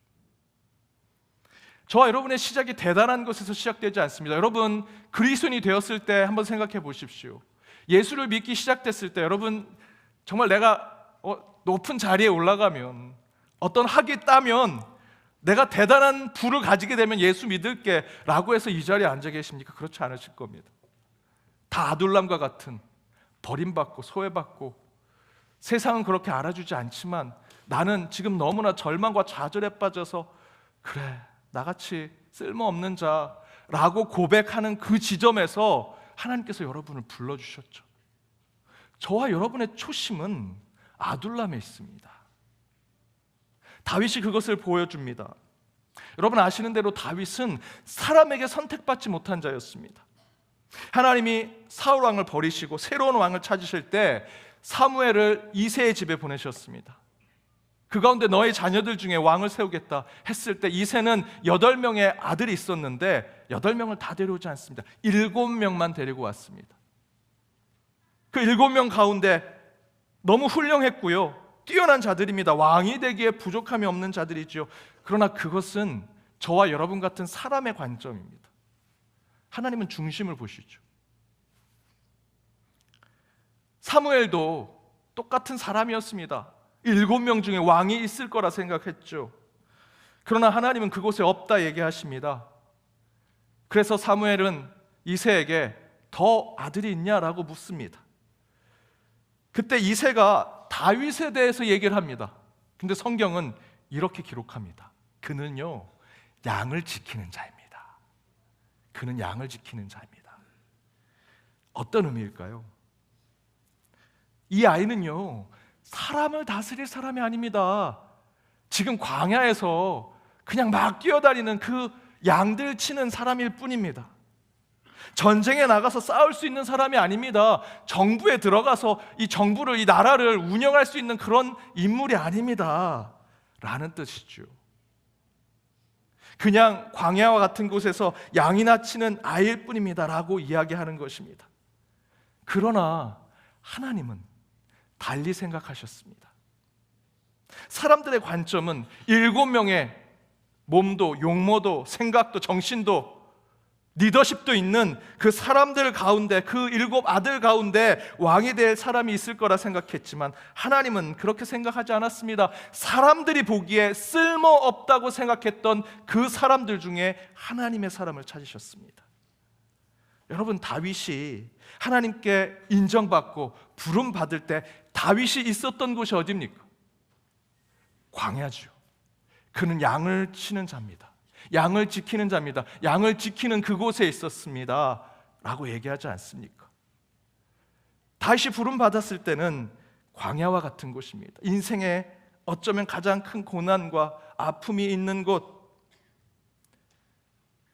저와 여러분의 시작이 대단한 것에서 시작되지 않습니다. 여러분, 그리스도인이 되었을 때 한번 생각해 보십시오. 예수를 믿기 시작됐을 때 여러분, 정말 내가 높은 자리에 올라가면, 어떤 학위 따면 내가 대단한 부를 가지게 되면 예수 믿을게 라고 해서 이 자리에 앉아 계십니까? 그렇지 않으실 겁니다. 다 아둘람과 같은 버림받고 소외받고 세상은 그렇게 알아주지 않지만 나는 지금 너무나 절망과 좌절에 빠져서 그래 나같이 쓸모없는 자라고 고백하는 그 지점에서 하나님께서 여러분을 불러주셨죠. 저와 여러분의 초심은 아둘람에 있습니다. 다윗이 그것을 보여줍니다. 여러분 아시는 대로 다윗은 사람에게 선택받지 못한 자였습니다. 하나님이 사울 왕을 버리시고 새로운 왕을 찾으실 때 사무엘을 이새의 집에 보내셨습니다. 그 가운데 너의 자녀들 중에 왕을 세우겠다 했을 때 이새는 8명의 아들이 있었는데 8명을 다 데려오지 않습니다. 7명만 데리고 왔습니다. 그 7명 가운데 너무 훌륭했고요, 뛰어난 자들입니다. 왕이 되기에 부족함이 없는 자들이죠. 그러나 그것은 저와 여러분 같은 사람의 관점입니다. 하나님은 중심을 보시죠. 사무엘도 똑같은 사람이었습니다. 7명 중에 왕이 있을 거라 생각했죠. 그러나 하나님은 그곳에 없다 얘기하십니다. 그래서 사무엘은 이새에게 더 아들이 있냐라고 묻습니다. 그때 이새가 다윗에 대해서 얘기를 합니다. 근데 성경은 이렇게 기록합니다. 그는요 양을 지키는 자입니다. 그는 양을 지키는 자입니다. 어떤 의미일까요? 이 아이는요 사람을 다스릴 사람이 아닙니다. 지금 광야에서 그냥 막 뛰어다니는 그 양들 치는 사람일 뿐입니다. 전쟁에 나가서 싸울 수 있는 사람이 아닙니다. 정부에 들어가서 이 정부를, 이 나라를 운영할 수 있는 그런 인물이 아닙니다 라는 뜻이죠. 그냥 광야와 같은 곳에서 양이나 치는 아이일 뿐입니다 라고 이야기하는 것입니다. 그러나 하나님은 달리 생각하셨습니다. 사람들의 관점은 7명의 몸도 용모도 생각도 정신도 리더십도 있는 그 사람들 가운데, 그 7 아들 가운데 왕이 될 사람이 있을 거라 생각했지만 하나님은 그렇게 생각하지 않았습니다. 사람들이 보기에 쓸모없다고 생각했던 그 사람들 중에 하나님의 사람을 찾으셨습니다. 여러분, 다윗이 하나님께 인정받고 부름받을 때 다윗이 있었던 곳이 어디입니까? 광야죠. 그는 양을 치는 자입니다. 양을 지키는 자입니다. 양을 지키는 그곳에 있었습니다 라고 얘기하지 않습니까? 다윗이 부름받았을 때는 광야와 같은 곳입니다. 인생에 어쩌면 가장 큰 고난과 아픔이 있는 곳.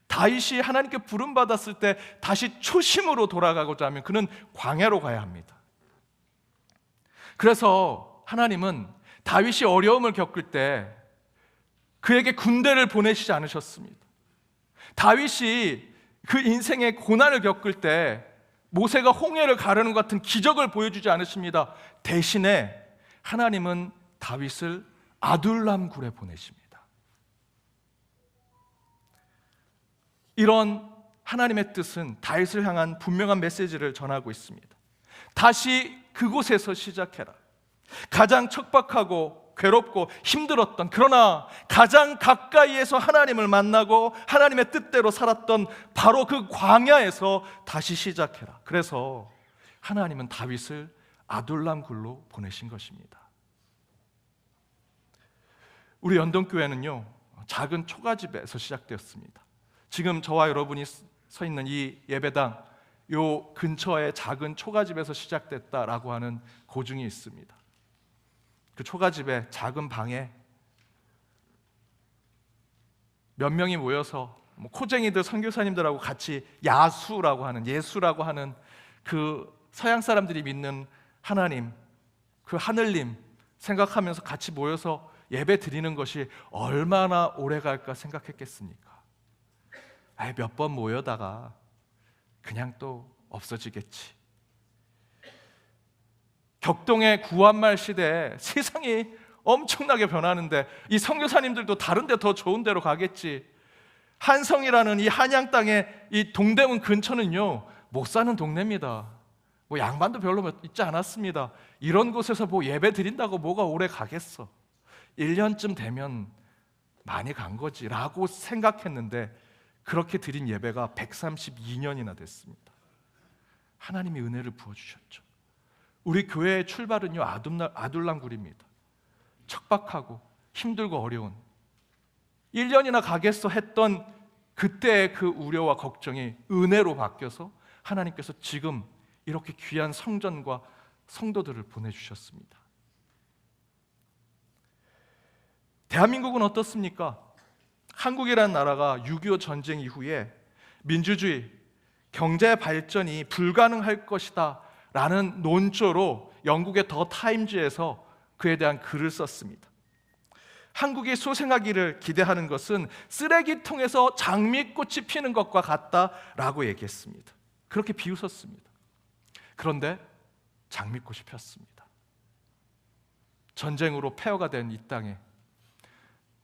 다윗이 하나님께 부름받았을 때 다시 초심으로 돌아가고자 하면 그는 광야로 가야 합니다. 그래서 하나님은 다윗이 어려움을 겪을 때 그에게 군대를 보내시지 않으셨습니다. 다윗이 그 인생의 고난을 겪을 때 모세가 홍해를 가르는 것 같은 기적을 보여주지 않으십니다. 대신에 하나님은 다윗을 아둘람 굴에 보내십니다. 이런 하나님의 뜻은 다윗을 향한 분명한 메시지를 전하고 있습니다. 다시 그곳에서 시작해라. 가장 척박하고 괴롭고 힘들었던, 그러나 가장 가까이에서 하나님을 만나고 하나님의 뜻대로 살았던 바로 그 광야에서 다시 시작해라. 그래서 하나님은 다윗을 아둘람 굴로 보내신 것입니다. 우리 연동교회는요 작은 초가집에서 시작되었습니다. 지금 저와 여러분이 서 있는 이 예배당 요 근처에 작은 초가집에서 시작됐다라고 하는 고증이 있습니다. 그 초가집의 작은 방에 몇 명이 모여서 코쟁이들 선교사님들하고 같이 야수라고 하는, 예수라고 하는 그 서양 사람들이 믿는 하나님, 그 하늘님 생각하면서 같이 모여서 예배 드리는 것이 얼마나 오래 갈까 생각했겠습니까? 몇 번 모여다가 그냥 또 없어지겠지. 격동의 구한말 시대에 세상이 엄청나게 변하는데 이 선교사님들도 다른 데 더 좋은 데로 가겠지. 한성이라는 이 한양 땅의 이 동대문 근처는요 못 사는 동네입니다. 양반도 별로 있지 않았습니다. 이런 곳에서 예배 드린다고 뭐가 오래 가겠어. 1년쯤 되면 많이 간 거지라고 생각했는데 그렇게 드린 예배가 132년이나 됐습니다. 하나님이 은혜를 부어주셨죠. 우리 교회의 출발은요, 아둘랑굴입니다. 척박하고 힘들고 어려운 1년이나 가겠어 했던 그때의 그 우려와 걱정이 은혜로 바뀌어서 하나님께서 지금 이렇게 귀한 성전과 성도들을 보내주셨습니다. 대한민국은 어떻습니까? 한국이라는 나라가 6.25 전쟁 이후에 민주주의, 경제 발전이 불가능할 것이다 라는 논조로 영국의 더 타임즈에서 그에 대한 글을 썼습니다. 한국이 소생하기를 기대하는 것은 쓰레기통에서 장미꽃이 피는 것과 같다라고 얘기했습니다. 그렇게 비웃었습니다. 그런데 장미꽃이 폈습니다. 전쟁으로 폐허가 된 이 땅에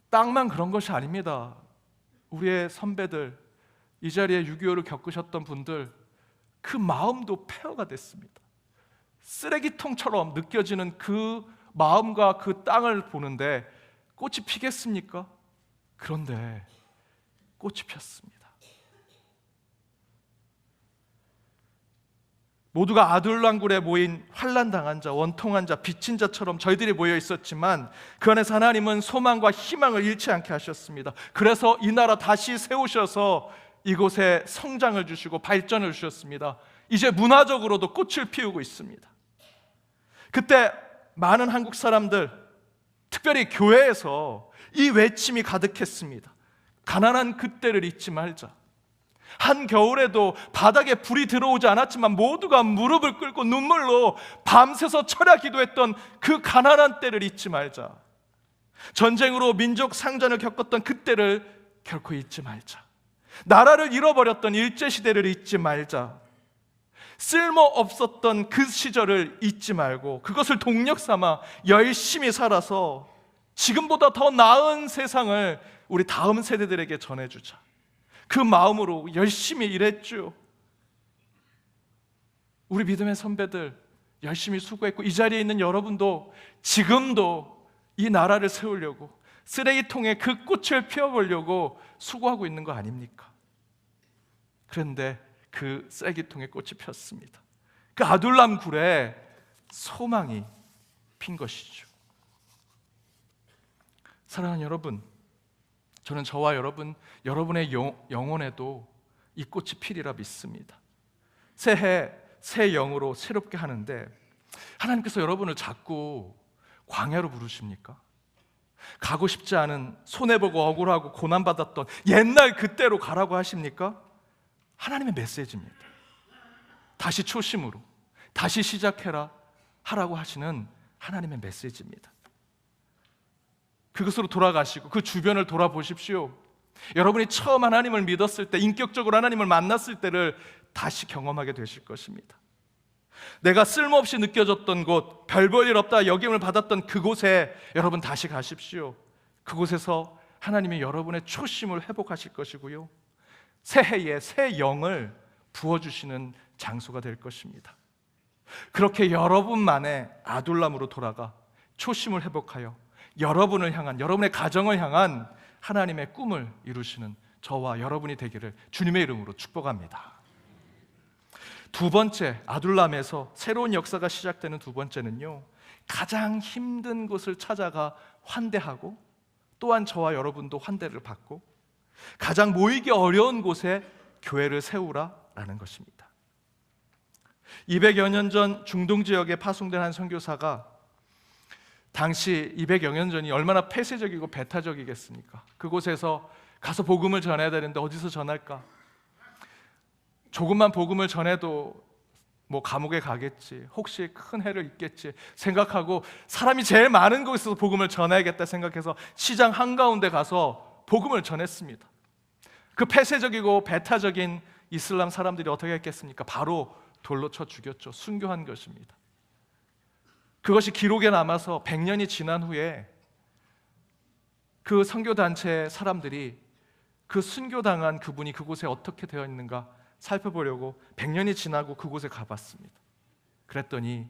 땅만 그런 것이 아닙니다. 우리의 선배들, 이 자리에 6.25를 겪으셨던 분들, 그 마음도 폐허가 됐습니다. 쓰레기통처럼 느껴지는 그 마음과 그 땅을 보는데 꽃이 피겠습니까? 그런데 꽃이 폈습니다. 모두가 아둘랑굴에 모인 환난당한 자, 원통한 자, 빚진 자처럼 저희들이 모여 있었지만 그 안에서 하나님은 소망과 희망을 잃지 않게 하셨습니다. 그래서 이 나라 다시 세우셔서 이곳에 성장을 주시고 발전을 주셨습니다. 이제 문화적으로도 꽃을 피우고 있습니다. 그때 많은 한국 사람들, 특별히 교회에서 이 외침이 가득했습니다. 가난한 그때를 잊지 말자. 한겨울에도 바닥에 불이 들어오지 않았지만 모두가 무릎을 꿇고 눈물로 밤새서 철야 기도했던 그 가난한 때를 잊지 말자. 전쟁으로 민족 상전을 겪었던 그때를 결코 잊지 말자. 나라를 잃어버렸던 일제시대를 잊지 말자. 쓸모없었던 그 시절을 잊지 말고 그것을 동력 삼아 열심히 살아서 지금보다 더 나은 세상을 우리 다음 세대들에게 전해주자. 그 마음으로 열심히 일했죠. 우리 믿음의 선배들 열심히 수고했고 이 자리에 있는 여러분도 지금도 이 나라를 세우려고 쓰레기통에 그 꽃을 피워보려고 수고하고 있는 거 아닙니까? 그런데 그 쓰레기통에 꽃이 폈습니다. 그 아둘람 굴에 소망이 핀 것이죠. 사랑하는 여러분, 저는 저와 여러분의 영혼에도 이 꽃이 피리라 믿습니다. 새해 새 영으로 새롭게 하는데 하나님께서 여러분을 자꾸 광야로 부르십니까? 가고 싶지 않은, 손해보고 억울하고 고난받았던 옛날 그때로 가라고 하십니까? 하나님의 메시지입니다. 다시 초심으로, 다시 시작해라 하라고 하시는 하나님의 메시지입니다. 그것으로 돌아가시고 그 주변을 돌아보십시오. 여러분이 처음 하나님을 믿었을 때, 인격적으로 하나님을 만났을 때를 다시 경험하게 되실 것입니다. 내가 쓸모없이 느껴졌던 곳, 별 볼 일 없다 여김을 받았던 그곳에 여러분 다시 가십시오. 그곳에서 하나님이 여러분의 초심을 회복하실 것이고요, 새해에 새 영을 부어주시는 장소가 될 것입니다. 그렇게 여러분만의 아둘람으로 돌아가 초심을 회복하여 여러분을 향한, 여러분의 가정을 향한 하나님의 꿈을 이루시는 저와 여러분이 되기를 주님의 이름으로 축복합니다. 두 번째, 아둘람에서 새로운 역사가 시작되는 두 번째는요, 가장 힘든 곳을 찾아가 환대하고 또한 저와 여러분도 환대를 받고 가장 모이기 어려운 곳에 교회를 세우라라는 것입니다. 200여 년 전 중동 지역에 파송된 한 선교사가, 당시 200여 년 전이 얼마나 폐쇄적이고 배타적이겠습니까? 그곳에서 가서 복음을 전해야 되는데 어디서 전할까? 조금만 복음을 전해도 뭐 감옥에 가겠지, 혹시 큰 해를 입겠지 생각하고 사람이 제일 많은 곳에서 복음을 전해야겠다 생각해서 시장 한가운데 가서 복음을 전했습니다. 그 폐쇄적이고 배타적인 이슬람 사람들이 어떻게 했겠습니까? 바로 돌로 쳐 죽였죠. 순교한 것입니다. 그것이 기록에 남아서 100년이 지난 후에 그 선교단체 사람들이 그 순교당한 그분이 그곳에 어떻게 되어 있는가 살펴보려고 100년이 지나고 그곳에 가봤습니다. 그랬더니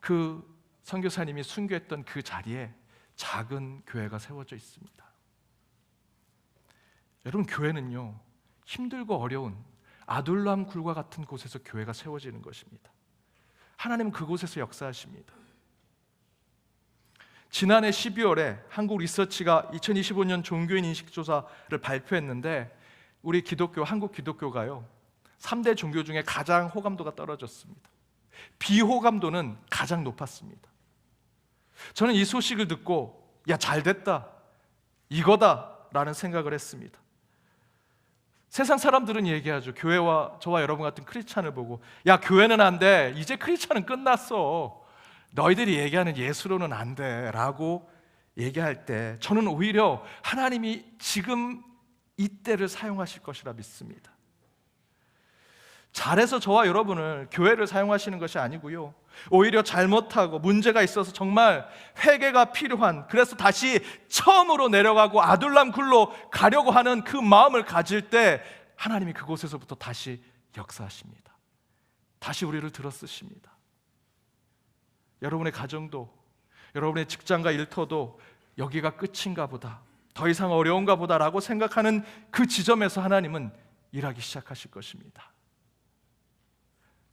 그 선교사님이 순교했던 그 자리에 작은 교회가 세워져 있습니다. 여러분, 교회는요, 힘들고 어려운 아둘람 굴과 같은 곳에서 교회가 세워지는 것입니다. 하나님은 그곳에서 역사하십니다. 지난해 12월에 한국 리서치가 2025년 종교인 인식조사를 발표했는데 우리 기독교, 한국 기독교가요 3대 종교 중에 가장 호감도가 떨어졌습니다. 비호감도는 가장 높았습니다. 저는 이 소식을 듣고 야, 잘됐다, 이거다 라는 생각을 했습니다. 세상 사람들은 얘기하죠. 교회와 저와 여러분 같은 크리스찬을 보고 야, 교회는 안 돼, 이제 크리스찬은 끝났어, 너희들이 얘기하는 예수로는 안 돼 라고 얘기할 때 저는 오히려 하나님이 지금 이때를 사용하실 것이라 믿습니다. 잘해서 저와 여러분을 교회를 사용하시는 것이 아니고요, 오히려 잘못하고 문제가 있어서 정말 회개가 필요한, 그래서 다시 처음으로 내려가고 아둘람 굴로 가려고 하는 그 마음을 가질 때 하나님이 그곳에서부터 다시 역사하십니다. 다시 우리를 들어 쓰십니다. 여러분의 가정도, 여러분의 직장과 일터도 여기가 끝인가 보다, 더 이상 어려운가 보다라고 생각하는 그 지점에서 하나님은 일하기 시작하실 것입니다.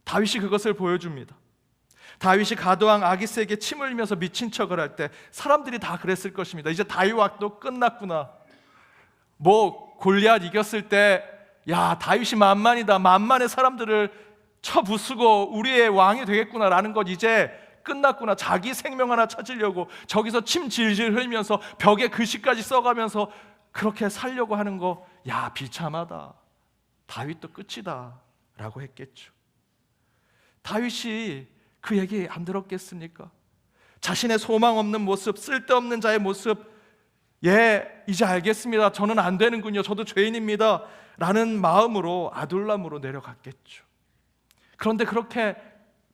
다윗이 그것을 보여줍니다. 다윗이 가드왕 아기스에게 침을 흘리면서 미친 척을 할 때 사람들이 다 그랬을 것입니다. 이제 다윗 왕도 끝났구나. 뭐 골리앗 이겼을 때 야, 다윗이 만만이다, 만만의 사람들을 쳐부수고 우리의 왕이 되겠구나라는 것 이제 끝났구나. 자기 생명 하나 찾으려고 저기서 침 질질 흘리면서 벽에 글씨까지 써가면서 그렇게 살려고 하는 거, 야, 비참하다, 다윗도 끝이다 라고 했겠죠. 다윗이 그 얘기 안 들었겠습니까? 자신의 소망 없는 모습, 쓸데없는 자의 모습, 예, 이제 알겠습니다, 저는 안 되는군요, 저도 죄인입니다 라는 마음으로 아둘람으로 내려갔겠죠. 그런데 그렇게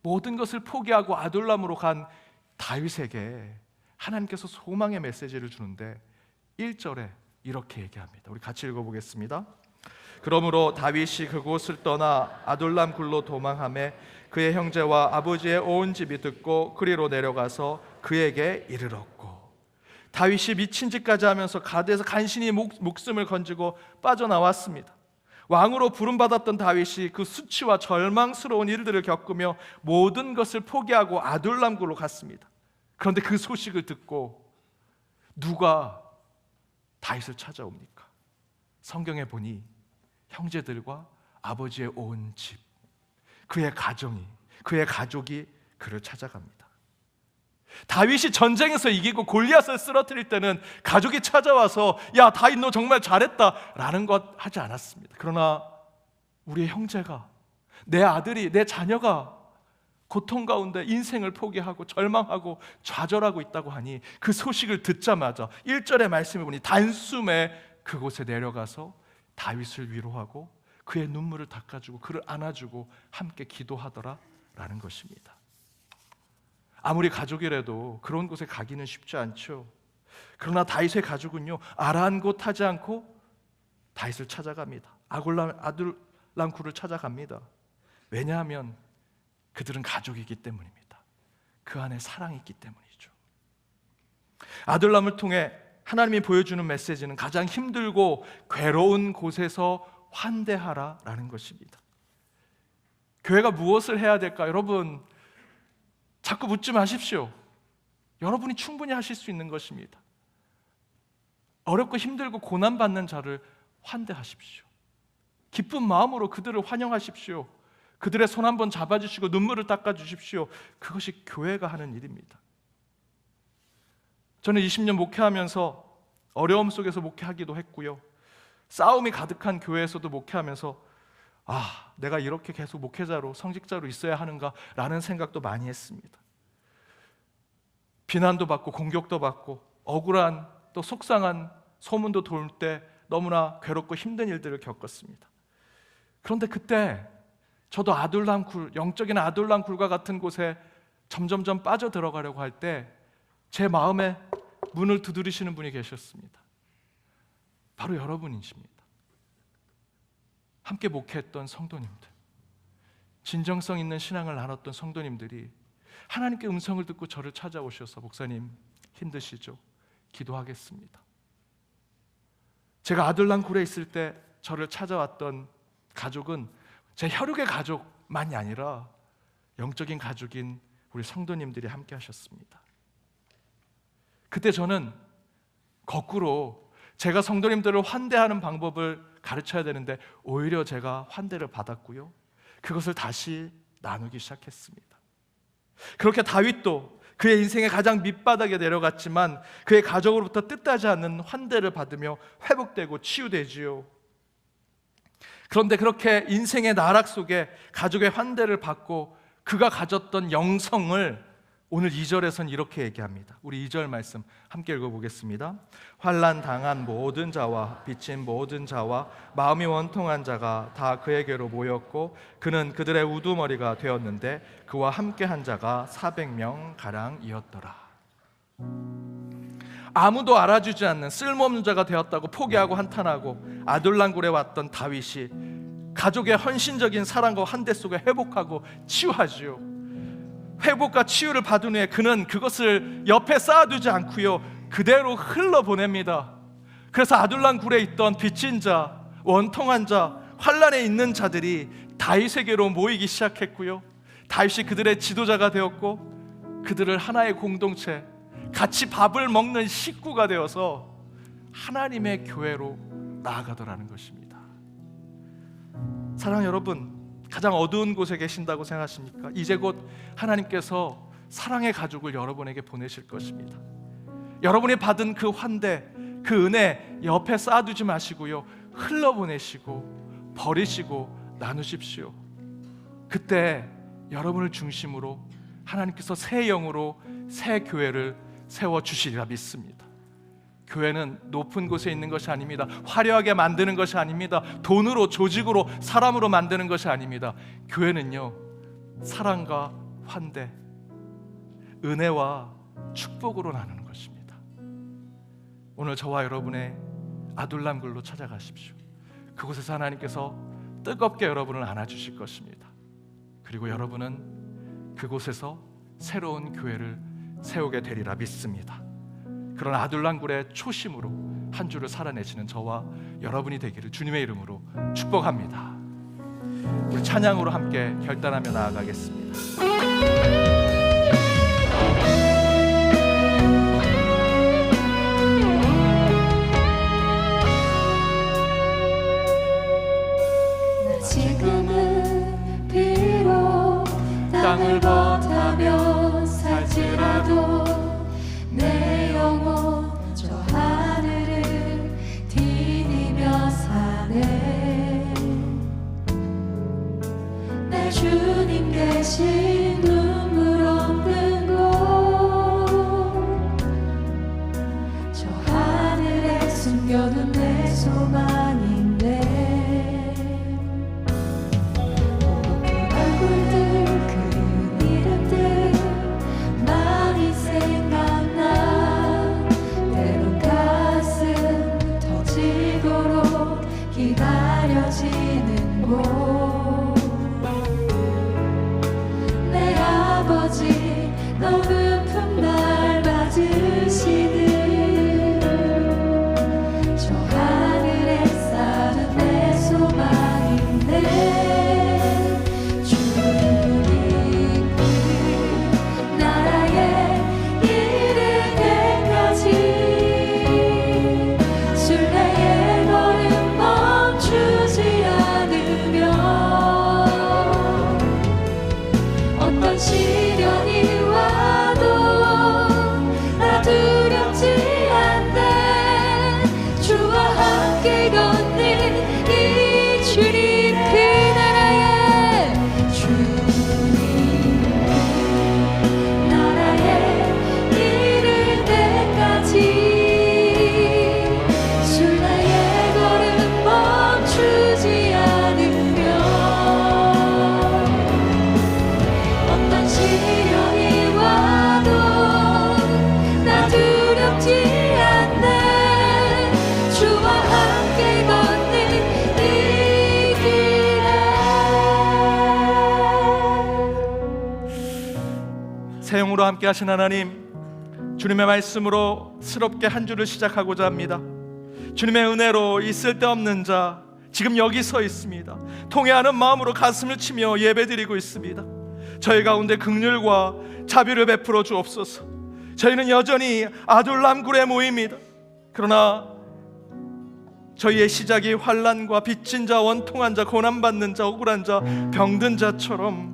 모든 것을 포기하고 아둘람으로 간 다윗에게 하나님께서 소망의 메시지를 주는데 1절에 이렇게 얘기합니다. 우리 같이 읽어보겠습니다. 그러므로 다윗이 그곳을 떠나 아둘람 굴로 도망하매 그의 형제와 아버지의 온 집이 듣고 그리로 내려가서 그에게 이르렀고, 다윗이 미친 짓까지 하면서 가드에서 간신히 목숨을 건지고 빠져나왔습니다. 왕으로 부름받았던 다윗이 그 수치와 절망스러운 일들을 겪으며 모든 것을 포기하고 아둘람 굴로 갔습니다. 그런데 그 소식을 듣고 누가 다윗을 찾아옵니까? 성경에 보니 형제들과 아버지의 온 집, 그의 가정이, 그의 가족이 그를 찾아갑니다. 다윗이 전쟁에서 이기고 골리앗을 쓰러뜨릴 때는 가족이 찾아와서 야, 다윗 너 정말 잘했다 라는 것 하지 않았습니다. 그러나 우리의 형제가, 내 아들이, 내 자녀가 고통 가운데 인생을 포기하고 절망하고 좌절하고 있다고 하니 그 소식을 듣자마자 1절의 말씀을 보니 단숨에 그곳에 내려가서 다윗을 위로하고 그의 눈물을 닦아주고 그를 안아주고 함께 기도하더라 라는 것입니다. 아무리 가족이라도 그런 곳에 가기는 쉽지 않죠. 그러나 다윗의 가족은요, 아랑곳하지 않고 다윗을 찾아갑니다. 아둘람 굴을 찾아갑니다. 왜냐하면 그들은 가족이기 때문입니다. 그 안에 사랑이 있기 때문이죠. 아둘람을 통해 하나님이 보여주는 메시지는 가장 힘들고 괴로운 곳에서 환대하라라는 것입니다. 교회가 무엇을 해야 될까? 여러분, 자꾸 묻지 마십시오. 여러분이 충분히 하실 수 있는 것입니다. 어렵고 힘들고 고난받는 자를 환대하십시오. 기쁜 마음으로 그들을 환영하십시오. 그들의 손 한번 잡아주시고 눈물을 닦아주십시오. 그것이 교회가 하는 일입니다. 저는 20년 목회하면서 어려움 속에서 목회하기도 했고요, 싸움이 가득한 교회에서도 목회하면서 내가 이렇게 계속 목회자로, 성직자로 있어야 하는가 라는 생각도 많이 했습니다. 비난도 받고 공격도 받고 억울한, 또 속상한 소문도 돌 때 너무나 괴롭고 힘든 일들을 겪었습니다. 그런데 그때 저도 아둘람 굴, 영적인 아둘람 굴과 같은 곳에 점점점 빠져들어가려고 할 때 제 마음에 문을 두드리시는 분이 계셨습니다. 바로 여러분이십니다. 함께 목회했던 성도님들, 진정성 있는 신앙을 나눴던 성도님들이 하나님께 음성을 듣고 저를 찾아오셔서 목사님 힘드시죠? 기도하겠습니다. 제가 아들랑 굴에 있을 때 저를 찾아왔던 가족은 제 혈육의 가족만이 아니라 영적인 가족인 우리 성도님들이 함께 하셨습니다. 그때 저는 거꾸로 제가 성도님들을 환대하는 방법을 가르쳐야 되는데 오히려 제가 환대를 받았고요, 그것을 다시 나누기 시작했습니다. 그렇게 다윗도 그의 인생의 가장 밑바닥에 내려갔지만 그의 가족으로부터 뜻하지 않는 환대를 받으며 회복되고 치유되지요. 그런데 그렇게 인생의 나락 속에 가족의 환대를 받고 그가 가졌던 영성을 오늘 2절에서는 이렇게 얘기합니다. 우리 2절 말씀 함께 읽어보겠습니다. 환난 당한 모든 자와 빚진 모든 자와 마음이 원통한 자가 다 그에게로 모였고 그는 그들의 우두머리가 되었는데 그와 함께한 자가 400명 가량이었더라. 아무도 알아주지 않는 쓸모없는 자가 되었다고 포기하고 한탄하고 아둘람굴에 왔던 다윗이 가족의 헌신적인 사랑과 환대 속에 회복하고 치유하지요. 회복과 치유를 받은 후에 그는 그것을 옆에 쌓아두지 않고요, 그대로 흘러보냅니다. 그래서 아둘람 굴에 있던 빚진 자, 원통한 자, 환난에 있는 자들이 다윗에게로 모이기 시작했고요, 다윗이 그들의 지도자가 되었고 그들을 하나의 공동체, 같이 밥을 먹는 식구가 되어서 하나님의 교회로 나아가더라는 것입니다. 사랑하는 여러분, 가장 어두운 곳에 계신다고 생각하십니까? 이제 곧 하나님께서 사랑의 가족을 여러분에게 보내실 것입니다. 여러분이 받은 그 환대, 그 은혜 옆에 쌓아두지 마시고요, 흘러보내시고 버리시고 나누십시오. 그때 여러분을 중심으로 하나님께서 새 영으로 새 교회를 세워주시리라 믿습니다. 교회는 높은 곳에 있는 것이 아닙니다. 화려하게 만드는 것이 아닙니다. 돈으로, 조직으로, 사람으로 만드는 것이 아닙니다. 교회는요, 사랑과 환대, 은혜와 축복으로 나누는 것입니다. 오늘 저와 여러분의 아둘람굴로 찾아가십시오. 그곳에서 하나님께서 뜨겁게 여러분을 안아주실 것입니다. 그리고 여러분은 그곳에서 새로운 교회를 세우게 되리라 믿습니다. 그런 아둘람굴의 초심으로 한 주를 살아내시는 저와 여러분이 되기를 주님의 이름으로 축복합니다. 우리 찬양으로 함께 결단하며 나아가겠습니다. 지금은 비록 땅을 벗하며 살지라도 내 영혼 저 하늘을 디디며 사네. 내 주님 계신 눈물 없는 곳, 저 하늘에 숨겨둔 내 소망인데. 얼굴들 그리운 이름들 많이 생각나. 때론 가슴 터지도록 기다려지는 곳, 내 아버지 높은 날 받으시는 저 하늘에 쌓은 내 소망인데. 새 영으로 함께 하신 하나님, 주님의 말씀으로 새롭게 한 주를 시작하고자 합니다. 주님의 은혜로 이 쓸데없는 자 지금 여기 서 있습니다. 통회하는 마음으로 가슴을 치며 예배드리고 있습니다. 저희 가운데 긍휼과 자비를 베풀어 주옵소서. 저희는 여전히 아둘람굴에 모입니다. 그러나 저희의 시작이 환난과 빚진 자, 원통한 자, 고난받는 자, 억울한 자, 병든 자처럼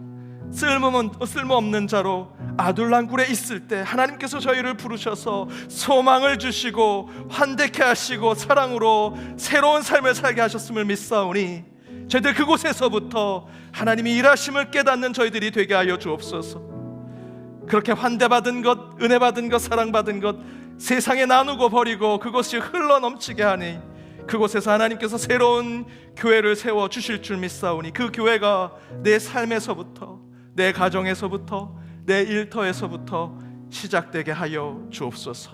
쓸모없는 자로 아둘람굴에 있을 때 하나님께서 저희를 부르셔서 소망을 주시고 환대케 하시고 사랑으로 새로운 삶을 살게 하셨음을 믿사오니 저희들 그곳에서부터 하나님이 일하심을 깨닫는 저희들이 되게 하여 주옵소서. 그렇게 환대받은 것, 은혜받은 것, 사랑받은 것 세상에 나누고 버리고 그것이 흘러넘치게 하니 그곳에서 하나님께서 새로운 교회를 세워주실 줄 믿사오니 그 교회가 내 삶에서부터, 내 가정에서부터, 내 일터에서부터 시작되게 하여 주옵소서.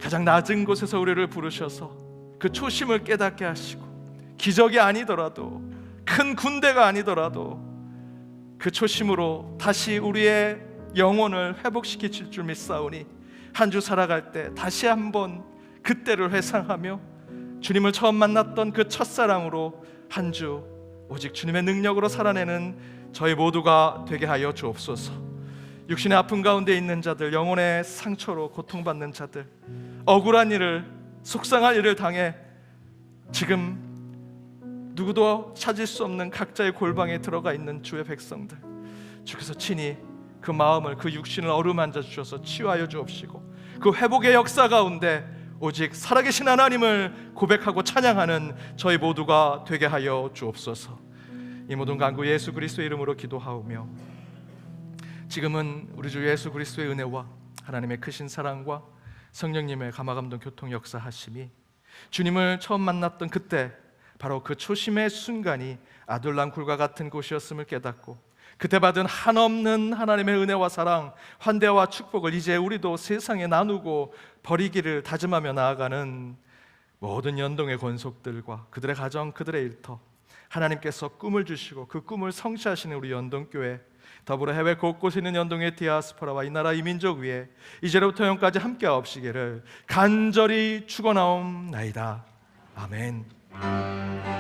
가장 낮은 곳에서 우리를 부르셔서 그 초심을 깨닫게 하시고 기적이 아니더라도 큰 군대가 아니더라도 그 초심으로 다시 우리의 영혼을 회복시키실 줄 믿사오니 한 주 살아갈 때 다시 한번 그때를 회상하며 주님을 처음 만났던 그 첫사랑으로 한 주 오직 주님의 능력으로 살아내는 저희 모두가 되게 하여 주옵소서. 육신의 아픔 가운데 있는 자들, 영혼의 상처로 고통받는 자들, 억울한 일을, 속상한 일을 당해 지금 누구도 찾을 수 없는 각자의 골방에 들어가 있는 주의 백성들, 주께서 친히 그 마음을, 그 육신을 어루만져 주셔서 치유하여 주옵시고 그 회복의 역사 가운데 오직 살아계신 하나님을 고백하고 찬양하는 저희 모두가 되게 하여 주옵소서. 이 모든 간구 예수 그리스도의 이름으로 기도하오며 지금은 우리 주 예수 그리스도의 은혜와 하나님의 크신 사랑과 성령님의 감화감동 교통 역사하심이 주님을 처음 만났던 그때 바로 그 초심의 순간이 아둘람굴과 같은 곳이었음을 깨닫고 그때 받은 한없는 하나님의 은혜와 사랑, 환대와 축복을 이제 우리도 세상에 나누고 버리기를 다짐하며 나아가는 모든 연동의 권속들과 그들의 가정, 그들의 일터, 하나님께서 꿈을 주시고 그 꿈을 성취하시는 우리 연동교회, 더불어 해외 곳곳에 있는 연동의 디아스포라와 이 나라 이 민족 위에 이제로부터 영까지 함께하옵시기를 간절히 축원하옵나이다. 아멘.